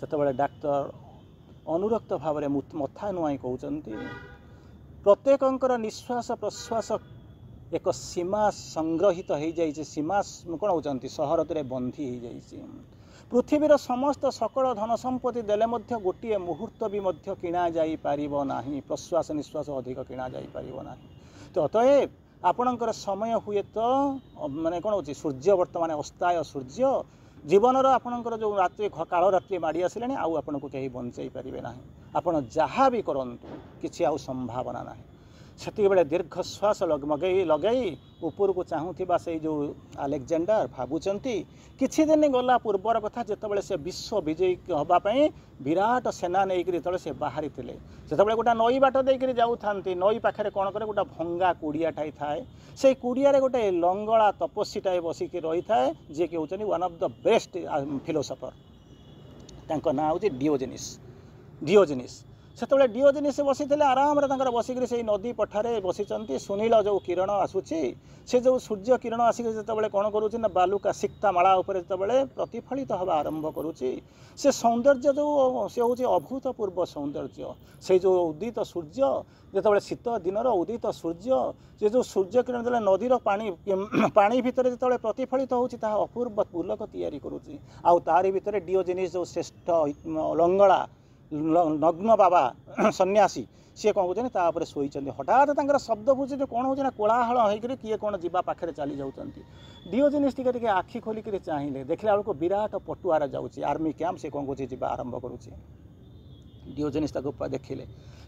ସେତେବେଳେ ଡାକ୍ତର ଅନୁରକ୍ତ ଭାବରେ ମଥା ନୁଆଁଇ କହୁଛନ୍ତି ପ୍ରତ୍ୟେକଙ୍କର ନିଶ୍ୱାସ ପ୍ରଶ୍ୱାସ ଏକ ସୀମା ସଂଗ୍ରହିତ ହୋଇଯାଇଛି ସୀମା କ'ଣ ହେଉଛନ୍ତି ସହରତରେ ବନ୍ଧି ହୋଇଯାଇଛି ପୃଥିବୀର ସମସ୍ତ ସକଳ ଧନ ସମ୍ପତ୍ତି ଦେଲେ ମଧ୍ୟ ଗୋଟିଏ ମୁହୂର୍ତ୍ତ ବି ମଧ୍ୟ କିଣା ଯାଇପାରିବ ନାହିଁ ପ୍ରଶ୍ୱାସ ନିଶ୍ୱାସ ଅଧିକ କିଣା ଯାଇପାରିବ ନାହିଁ ତ ଅତଏବ ଆପଣଙ୍କର ସମୟ ହୁଏତ ମାନେ କ'ଣ ହେଉଛି ସୂର୍ଯ୍ୟ ବର୍ତ୍ତମାନ ଅସ୍ତାୟ ସୂର୍ଯ୍ୟ ଜୀବନର ଆପଣଙ୍କର ଯେଉଁ ରାତ୍ରି କାଳରାତ୍ରି ମାଡ଼ି ଆସିଲେଣି ଆଉ ଆପଣଙ୍କୁ କେହି ବଞ୍ଚାଇ ପାରିବେ ନାହିଁ ଆପଣ ଯାହା ବି କରନ୍ତୁ କିଛି ଆଉ ସମ୍ଭାବନା ନାହିଁ। ସେତିକିବେଳେ ଦୀର୍ଘଶ୍ୱାସ ଲଗାଇ ଉପରକୁ ଚାହୁଁଥିବା ସେଇ ଯେଉଁ ଆଲେକ୍ଜାଣ୍ଡାର ଭାବୁଛନ୍ତି କିଛି ଦିନ ଗଲା ପୂର୍ବର କଥା ଯେତେବେଳେ ସେ ବିଶ୍ୱ ବିଜୟୀ ହେବା ପାଇଁ ବିରାଟ ସେନା ନେଇକରି ଯେତେବେଳେ ସେ ବାହାରିଥିଲେ ସେତେବେଳେ ଗୋଟେ ନଈ ବାଟ ଦେଇକରି ଯାଉଥାନ୍ତି ନଈ ପାଖରେ କ'ଣ କରେ ଗୋଟେ ଭଙ୍ଗା କୁଡ଼ିଆଟାଏ ଥାଏ ସେଇ କୁଡ଼ିଆରେ ଗୋଟେ ଲଙ୍ଗଳା ତପସ୍ୱୀଟାଏ ବସିକି ରହିଥାଏ ଯିଏକି ହେଉଛନ୍ତି one of the best philosopher ତାଙ୍କ ନାଁ ହେଉଛି ଡିଓଜେନିସ୍। ସେତେବେଳେ ଡିଓଜେନିସ୍ ବସିଥିଲେ ଆରାମରେ ତାଙ୍କର ବସିକରି ସେଇ ନଦୀ ପଠାରେ ବସିଛନ୍ତି ସୁନୀଳ ଯେଉଁ କିରଣ ଆସୁଛି ସେ ଯେଉଁ ସୂର୍ଯ୍ୟ କିରଣ ଆସିକି ଯେତେବେଳେ କ'ଣ କରୁଛି ନା ବାଲୁକା ସିକ୍ତା ମାଳା ଉପରେ ଯେତେବେଳେ ପ୍ରତିଫଳିତ ହେବା ଆରମ୍ଭ କରୁଛି ସେ ସୌନ୍ଦର୍ଯ୍ୟ ଯେଉଁ ସେ ହେଉଛି ଅଭୂତପୂର୍ବ ସୌନ୍ଦର୍ଯ୍ୟ ସେଇ ଯେଉଁ ଉଦିତ ସୂର୍ଯ୍ୟ ଯେତେବେଳେ ଶୀତ ଦିନର ଉଦିତ ସୂର୍ଯ୍ୟ ସେ ଯେଉଁ ସୂର୍ଯ୍ୟ କିରଣ ଯେତେବେଳେ ନଦୀର ପାଣି ଭିତରେ ଯେତେବେଳେ ପ୍ରତିଫଳିତ ହେଉଛି ତାହା ଅପୂର୍ବ ପୁଲକ ତିଆରି କରୁଛି ଆଉ ତାରି ଭିତରେ ଡିଓଜେନିସ୍ ଯେଉଁ ଶ୍ରେଷ୍ଠ ଲଙ୍ଗଳା ନଗ୍ନ ବାବା ସନ୍ନ୍ୟାସୀ ସିଏ କ'ଣ କହୁଛନ୍ତି ତା ଉପରେ ଶୋଇଛନ୍ତି ହଠାତ୍ ତାଙ୍କର ଶବ୍ଦ ବୁଝୁଛି କ'ଣ ହେଉଛି ନା କୋଳାହଳ ହେଇକରି କିଏ କ'ଣ ଯିବା ପାଖରେ ଚାଲି ଯାଉଛନ୍ତି ଡିଓଜେନିସ୍ ଟିକେ ଆଖି ଖୋଲିକରି ଚାହିଁଲେ ଦେଖିଲା ବେଳକୁ ବିରାଟ ପଟୁଆର ଯାଉଛି ଆର୍ମି କ୍ୟାମ୍ପ ସେ କ'ଣ କହୁଛି ଯିବା ଆରମ୍ଭ କରୁଛି ଡିଓଜେନିସ୍ ତାକୁ ଦେଖିଲେ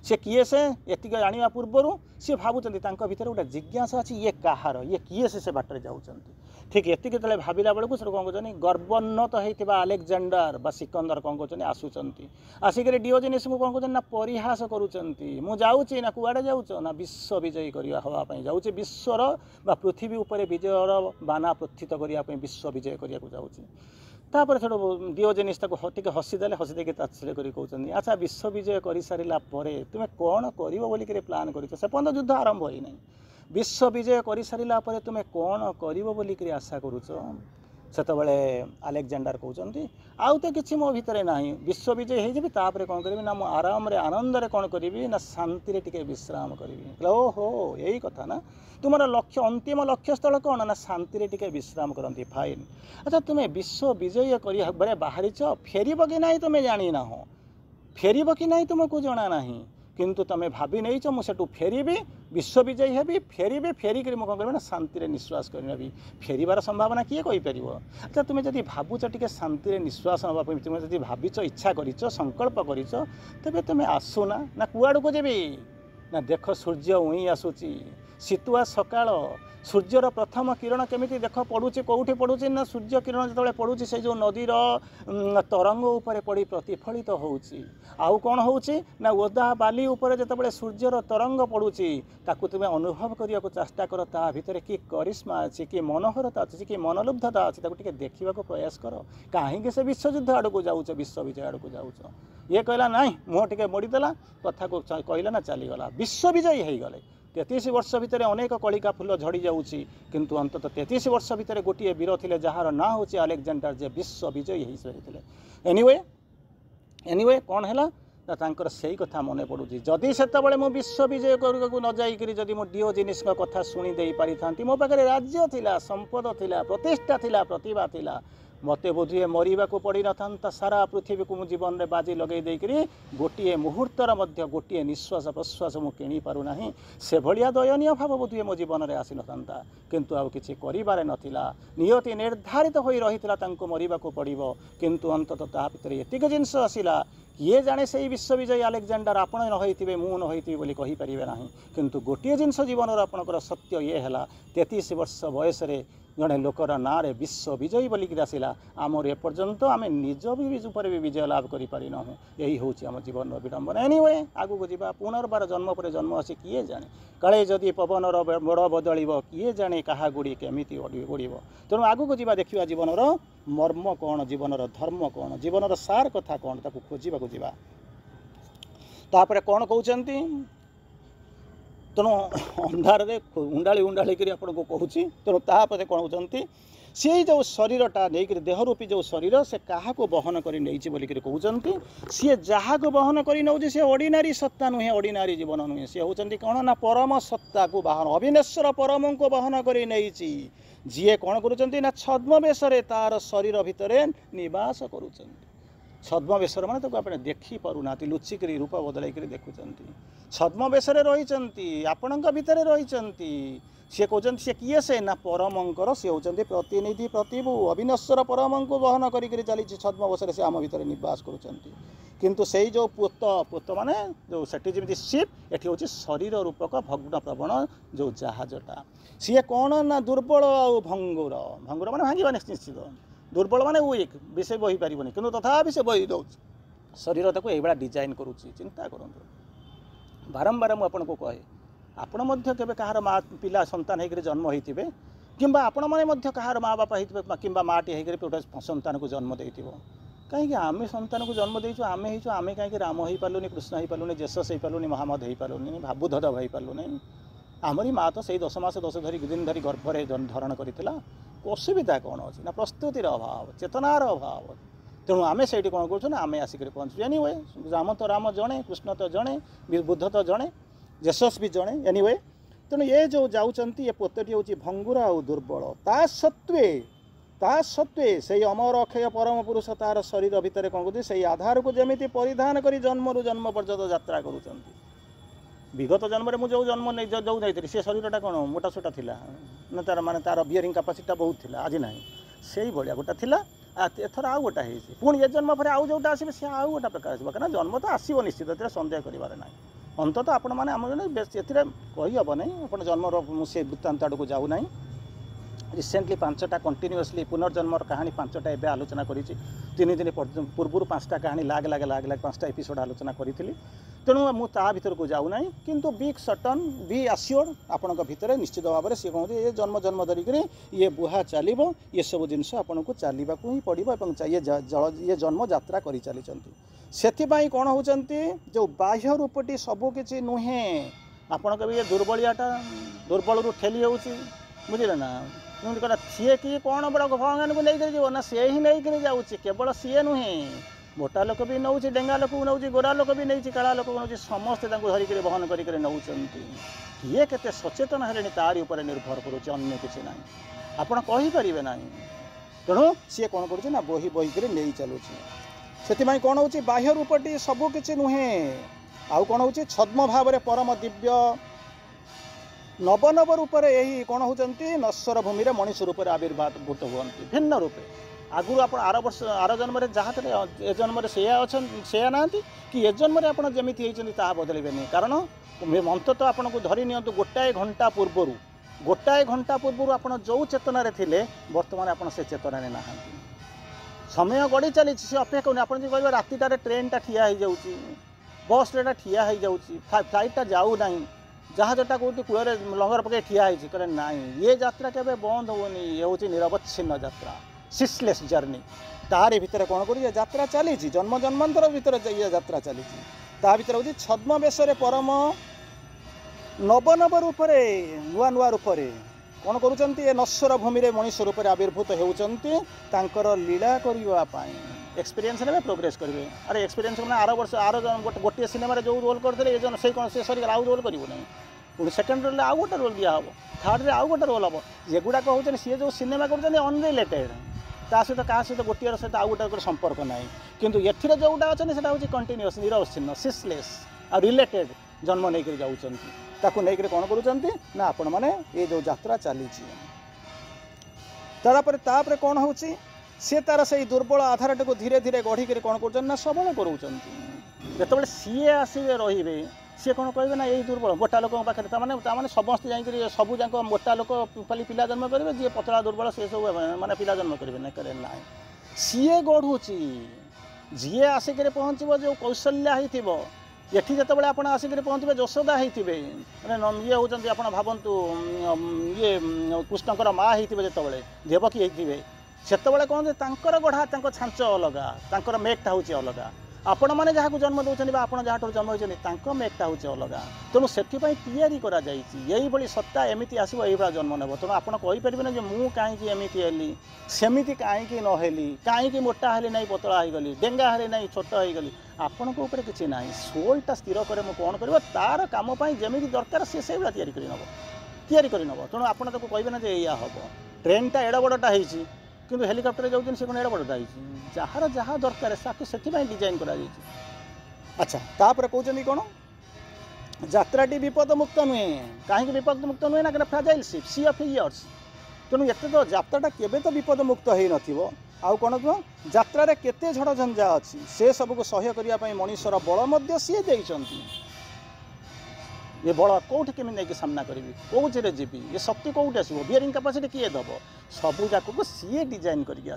ସେ କିଏ ସେ ଏତିକି ଜାଣିବା ପୂର୍ବରୁ ସିଏ ଭାବୁଛନ୍ତି ତାଙ୍କ ଭିତରେ ଗୋଟେ ଜିଜ୍ଞାସା ଅଛି ଇଏ କାହାର ଇଏ କିଏ ସେ ବାଟରେ ଯାଉଛନ୍ତି ଠିକ୍ ଏତିକି ଯେତେବେଳେ ଭାବିଲା ବେଳକୁ ସେଠୁ କ'ଣ କହୁଛନ୍ତି ଗର୍ବୋନ୍ନତ ହେଇଥିବା ଆଲେକ୍ଜାଣ୍ଡାର ବା ସିକନ୍ଦର କ'ଣ କହୁଛନ୍ତି ଆସୁଛନ୍ତି ଆସିକରି ଡିଓଜେନିସ୍ଙ୍କୁ କ'ଣ କହୁଛନ୍ତି ନା ପରିହାସ କରୁଛନ୍ତି ମୁଁ ଯାଉଛି ନା କୁଆଡ଼େ ଯାଉଛ ନା ବିଶ୍ୱ ବିଜୟୀ କରିବା ହେବା ପାଇଁ ଯାଉଛି ବିଶ୍ୱର ବା ପୃଥିବୀ ଉପରେ ବିଜୟର ବାନା ପ୍ରଥିତ କରିବା ପାଇଁ ବିଶ୍ୱ ବିଜୟ କରିବାକୁ ଯାଉଛି। ତାପରେ ସେଠୁ ଡିଓଜେନିସ୍ ତାକୁ ଟିକେ ହସିଦେଲେ ହସି ଦେଇକି ତାଚ୍ଛଲ୍ୟ କରି କହୁଛନ୍ତି ଆଚ୍ଛା ବିଶ୍ୱ ବିଜୟ କରିସାରିଲା ପରେ ତୁମେ କ'ଣ କରିବ ବୋଲିକରି ପ୍ଲାନ୍ କରିଛ ସେ ପର୍ଯ୍ୟନ୍ତ ଯୁଦ୍ଧ ଆରମ୍ଭ ହୋଇନାହିଁ ବିଶ୍ୱ ବିଜୟ କରିସାରିଲା ପରେ ତୁମେ କ'ଣ କରିବ ବୋଲିକରି ଆଶା କରୁଛ ସେତେବେଳେ ଆଲେକ୍ଜାଣ୍ଡାର କହୁଛନ୍ତି ଆଉ ତ କିଛି ମୋ ଭିତରେ ନାହିଁ ବିଶ୍ୱ ବିଜୟ ହେଇଯିବି ତାପରେ କ'ଣ କରିବି ନା ମୁଁ ଆରାମରେ ଆନନ୍ଦରେ କ'ଣ କରିବି ନା ଶାନ୍ତିରେ ଟିକେ ବିଶ୍ରାମ କରିବି ଓହୋ ଏଇ କଥା ନା ତୁମର ଲକ୍ଷ୍ୟ ଅନ୍ତିମ ଲକ୍ଷ୍ୟସ୍ଥଳ କ'ଣ ନା ଶାନ୍ତିରେ ଟିକେ ବିଶ୍ରାମ କରନ୍ତି ଫାଇନ୍ ଆଚ୍ଛା ତୁମେ ବିଶ୍ୱ ବିଜୟ କରିବାରେ ବାହାରିଛ ଫେରିବ କି ନାହିଁ ତୁମେ ଜାଣିନାହଁ ଫେରିବ କି ନାହିଁ ତୁମକୁ ଜଣା ନାହିଁ किंतु तुम भाभी नहीं मुझे फेरबी विश्व विजयी हेबी फेरबी फेरिक कौन कर शांति निश्वास करनेबी फेरबार संभावना किए कहीपर। अच्छा तुम जब भावुच टे शांति निश्वास नापी तुम जब भाविच इच्छा कर संकल्प कर तेज तुम आसुना ना कुआड़ को जीवी ना देख सूर्य उई आसूची शीतुआ सकाळ सूर्यर प्रथम किरण केमिति देख पड़ुची कौटी पड़ुची ना सूर्य किरण जो पड़ुची से जो नदीर तरंग उपर पड़ी प्रतिफलित होउची आउ कौन होउची ना ओदा बाली उपर जतबेले सूर्यर तरंग पड़ुची ताकू तुम अनुभव करिया को चेष्टा कर ता भितर कि करिश्मा अछि कि मनोहरता अछि कि मनोलुब्धता अछि ताकू टिके देखिबा को प्रयास कर काहेकि से विश्वयुद्ध आड़ को जाउछ विश्व विजय आड़ को जाउछ ये कहला नहीं मुह टिके मोड़ीदेला कथा को कहला ना चलीगला विश्व विजयी हो गले 33 वर्ष भितर अनेक कलिका फूल झड़ी जाऊँगी किंतु अंततः 33 वर्ष भितर गोटे वीर थिले जार ना हूँ अलेक्जेंडर जे विश्व विजयी हो सारी एनीवे कौन है तांकर से कथा मन पड़ुची जदि से विश्व विजय को न जाइकरी जदि मो डिओजेनिस कथा शुणी दे पारि था मो पाखे राज्य थिला संपद थिला प्रतिष्ठा थिला प्रतिभा थिला मते बोधे मरिबा को पड़ी न था सारा पृथ्वी को मु जीवन में बाजी लगे देकरी गोटे मुहूर्तर मध्य गोटे निश्वास प्रश्वास मु किणी पारुना से भलिया दयनीय भाव बोधे मो जीवन में आसी न था किंतु आउ किछि करिबारे नथिला नियति निर्धारित होई रहितला तांको मरिबा को पड़िबो किंतु अंततः ता भितर एतिक जिंस आसिला किए जाने से विश्व विजयी अलेक्जेंडर आपण न होइतिबे मु न होइतिबे बोली कहि परिबे नाही किंतु गोटे जिंस जीवन आपणकर सत्य ये हैला 33 वर्ष बयस रे जड़े लोकर ना रे विश्व विजयी बोलिक आसला आमर एपर्यंत आम निज भी विजय लाभ करें यही हूँ आम जीवन विडंबना एनीवे आगू को जीवा पुनर्बार जन्म पर जन्म आसी किए जाने काले जदि पवनर मोड़ बदल किए जाने क्या गुड़ी केमिति उड़ तेणु आगू को जीवा देखा जीवन मर्म कौन जीवन धर्म कौन जीवन सार कथा कौन ताकू खोजा जीवा तापर कौन कहते तेणु अंधार उंडाली उंडाली कर आपको कहूँ तेणु तापर कौन कहते सी जो शरीरटा नहीं देहरूपी जो शरीर से क्या बहन कर कहते सी जहाँ को बहन कर नौ सी ऑर्डिनरी सत्ता नुहे ऑर्डिनरी जीवन नुहे सी हूँ कौन ना परम सत्ता को बाहन अविनेश्वर परम को बहन कर जीए कौन कर छद्म बेश तार शरीर भितर निवास कर छद्म बेशर माने आप देखी पारना लुचिक रूप बदल देखुंत छद्म बेश रही आपण भितर रही सी कहते सी किए से ना परमंकर सी होती प्रतिनिधि प्रतिभु अविनश्वर परम को बहन कर चली छद्म बेश से आम भितर निवास करुँच से जो पुत माने जो सेठी जमी शिप एटी हूँ शरीर रूपक भग्न प्रवण जो जहाजटा सी कौन ना दुर्बल आ भंगुर भंगुर माने भांगा निश्चित दुर्बल माने वीक विषय बही पारनी कि तथापि से बही दौ शरीर ताको ये डिजाइन करुच्ची चिंता करूँ बारंबार मुझे कहे आपण के कहार माँ पिला संतान होकर जन्म होते कि आपण मैंने कहार माँ बापा होते कि माटी होकर गोटे संतान को जन्म दे कहीं आम संतान को जन्म देचु आम आम कहीं राम हो पार्लुनि कृष्ण हो पार्लुनि जेसस हो पार्लुनि महामद हो पार्लुनि भाबुधव हो पार्लुनि आमरी माँ तो से 10 मास 10 दिन धरी गर्भरे धारण करथिला असुविधा कौन अच्छी ना प्रस्तुतिर अभाव चेतनार अभाव तेणु आम से कौन करूँ ना आम आसिक पहुँचु एनीवे राम तो राम जड़े कृष्ण तो जड़े बुद्ध तो जड़े जेसस भी जड़े एनीवे तेणु ये जो जाऊँच ये पोतटी हूँ भंगुर आ दुर्बल ता सत्वे से अमर अक्षय परम पुरुष तार शरीर भितर कौन कहते से आधार को जमी परिधान कर जन्मरू जन्म पर्यंत यात्रा करुँच विगत जन्म में मुझे जन्म नहीं जो जाती सी शरीरटा कौन मोटा सोटा थिला ना तार माने तार बियरिंग कैपेसिटी बहुत थिला आज ना से भाया गोटा थिला एथर आउ गोटा हो पुणी ए जन्म पर आउ जोटा आसवे सी आउ गोटा प्रकार आसो कहीं जन्म तो आसो निश्चित सन्देह कर ना अंततः आपण मैंने आम कहीहब ना आप जन्मर मुझे वृत्तांत आड़ को जाऊना रिसेंटली 5टा कंटिन्यूअसली पुनर्जन्मर कहानी 5टा एवं आलोचना करी 3 दिन पूर्व 5टा कहानी लाग 5टा एपिसोड आलोचना करी तेणु मुझे भीतर को जाऊना किंतु बी सर्टन बी आश्योर्ड आपण भितर निश्चित भाव में सी कहते ये जन्म जन्म धरिक ये बुहा चलो ये सब जिनस आपन को चलने ही पड़ो ये जन्म यात्रा कर चली से कौन होती जो बाह्य रूपटी सबकि नुहे आपण ये दुर्बलियाटा दुर्बल रू ठेली हो बुझे ना कहना सी कि कौन बड़ा भगवान को लेकर जीव ना सी ही नहीं जाऊँ केवल सी नुहे मोटा लोक भी नौ डेंगा लोक नौ गोरा लोक भी नहीं काला लोक नौ समस्ते धरिक बहन कर नौ किए के सचेतन है तारी उपर निर्भर करुँच अन्य किसी ना आपड़ कहींपर ना तेणु सी कौन कर बोही बोही नहीं चलुची से कौन हो बाह्य रूपटी सबकि नुहे आउ कौन हो छद्म भाव में परम दिव्य नव नव रूप से यही कौन होती नश्वर भूमि में मनीष रूप से आविर्भूत हुए भिन्न रूपे आगु आप आर वर्ष आर जन्म जहाँ ए जन्म से ना कि ए जन्म आप जमी होती बदलबे कारण अंतत आपन को धरी नियंतु गोटाए घंटा पूर्व आप जो चेतना थे बर्तमान आप से चेतना ना समय गड़ी चली से अपेक्षा नहीं आप कह रातिटार ट्रेनटा ठिया हो बस रे ठिया हो जाऊँगी फ्लाइटा जाऊ ना जहाजटा कौटी कूल लंगर पकड़ ठिया कहे ना ये यात्रा के बंद होनी ये हूँ निरवच्छिन्न यात्रा सिसलेस जर्नी तारी भितर कौन कर यात्रा चली जन्म जन्मांतर भितर यात्रा चली ता भर हूँ छद्म बेश परम नव नव रूप से नुआ नुआ रूप से कौन कर नश्वर भूमि में मनीष रूप से आविर्भूत होती लीला करने एक्सपीरियंस ने प्रोग्रेस करेंगे अरे एक्सपीरियंस मैंने आर वर्ष आर गोटे सिनेमा जो रोल करते से कौन से सर आउ रोल करूँ पुणी सेकेंड रोल आउ गोटे रोल दिया हम थर्ड रे आउ गोटे रोल हम ये गुड़ाक हूँ सी जो सिनेमा कर अनरिलेटेड ता सहित क्या सहित गोटे सहित आउ गोटे संपर्क ना किंतु एथिर जोटा अच्छे से हूँ कंटिन्यूअस निरवच्छिन्न सिसलेस आ रिलेटेड जन्म नहीं जाऊँगी नहीं कौन कर आपण मैंने ये जो यात्रा चली तापर कौन हो सी तार से दुर्बल आधार टाक धीरे धीरे गढ़िक कौन कर सबल कर सी आसवे रे सी कौन कहे ना यही दुर्बल मोटा लोक पाखे ताने समस्त जा सबू जाक मोटा लोक पिला जन्म करेंगे जी पतला दुर्बल सी सब मैंने पिला जन्म करेंगे ना कहे ना सी गढ़ुची जी आसिक पहुँचब जो कौशल्या हो एठी जितेबाला आप आसिक पहुँचे यशोदा होते मैंने ये होती आप भावतु ये कृष्णकर माँ होते जो देवकी होते सेतबले कौन गढ़ा छांच अलग मेकटा हूँ अलग आपण मैंने जहाँ जन्म दौरान आप जहाँ जन्म होती मेकटा हूँ अलग तेणु से यही भली सत्ता एमती आसो ये जन्म नेब तेणु आप कहींपारे जो मुझे कहीं एमती हेली सेमती कहीं नहेली कहीं मोटा हेली ना पतला हो गली डेंगा हेली ना छोट हो गली आपण किसी ना सोलटा स्थिर करे मुझे कौन कर तार कम जमी दरकार सी से तैयारी नब तेणु आप कहे ना या हम ट्रेनटा एड़ बड़टा हो किंतु हेलिकप्टर जाऊँ से कौन एड़ बड़ा जार जहाँ दरकार से डिजाइन कर अच्छा तापर कहते कौन यात्राटी विपद मुक्त नुहे कहीं विपद मुक्त नुहे ना fragile ship sea of years तेणु एत तो यात्राटा केबे तो विपद मुक्त हो न आउ कौन कह यात्रा केते झड़ झंझा अच्छी से सबको सह्य करने मनीषर बल सी देइचंती ये बल कौट केमी नहीं सामना करी कौचे जीवी ये शक्ति कौट आसो बियरिंग कैपेसिटी किए दब सबू जाक को सीए डिजाइन करके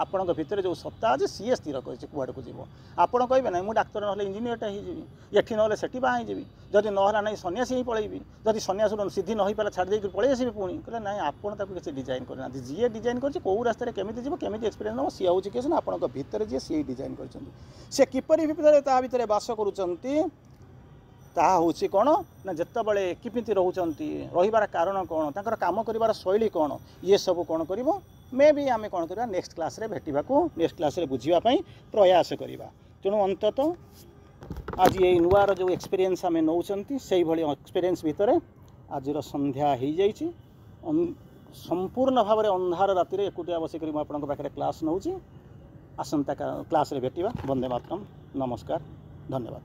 आपण भितर जो सत्ता अच्छे सीए स्थिर कर को जीव आपड़ कहे ना मुझे डाक्तर ना इंजीनियरटा होठी ना से बाजी जदि नहला ना सन्यासी ही पलैबी जदि सन्यास सीधी न पाला छाड़ देकर पलि आसबि पुणी कहले ना आपड़ किसी डिजाइन करना जी डिजाइन कर रास्तार केमी जीव केमी एक्सपीरियंस हम सी हूँ किसी आपण भितर जी सी डिजाइन कर किपरि भितर बास करुँच ताहा हूँ कौन ना जितेबाला किमिति रोचंती रहिबार कारण कौन तांकर काम करिवार शैली कौन ये सब कौन कर मे भी आम कौन करवा नेक्स्ट क्लास रे भेटिबा को नेक्स्ट क्लास रे बुझीबा प्रयास करवा तेणु अंतत आज ये नुआर जो एक्सपीरियंस आम नौचंती से भली एक्सपीरियंस भितर आज संध्या हो जाइए संपूर्ण भाव में अंधार राति एकुटिया बसिक आपन पाखे क्लास नौची आसंता क्लास रे भेटिबा। वंदे मातरम। नमस्कार। धन्यवाद।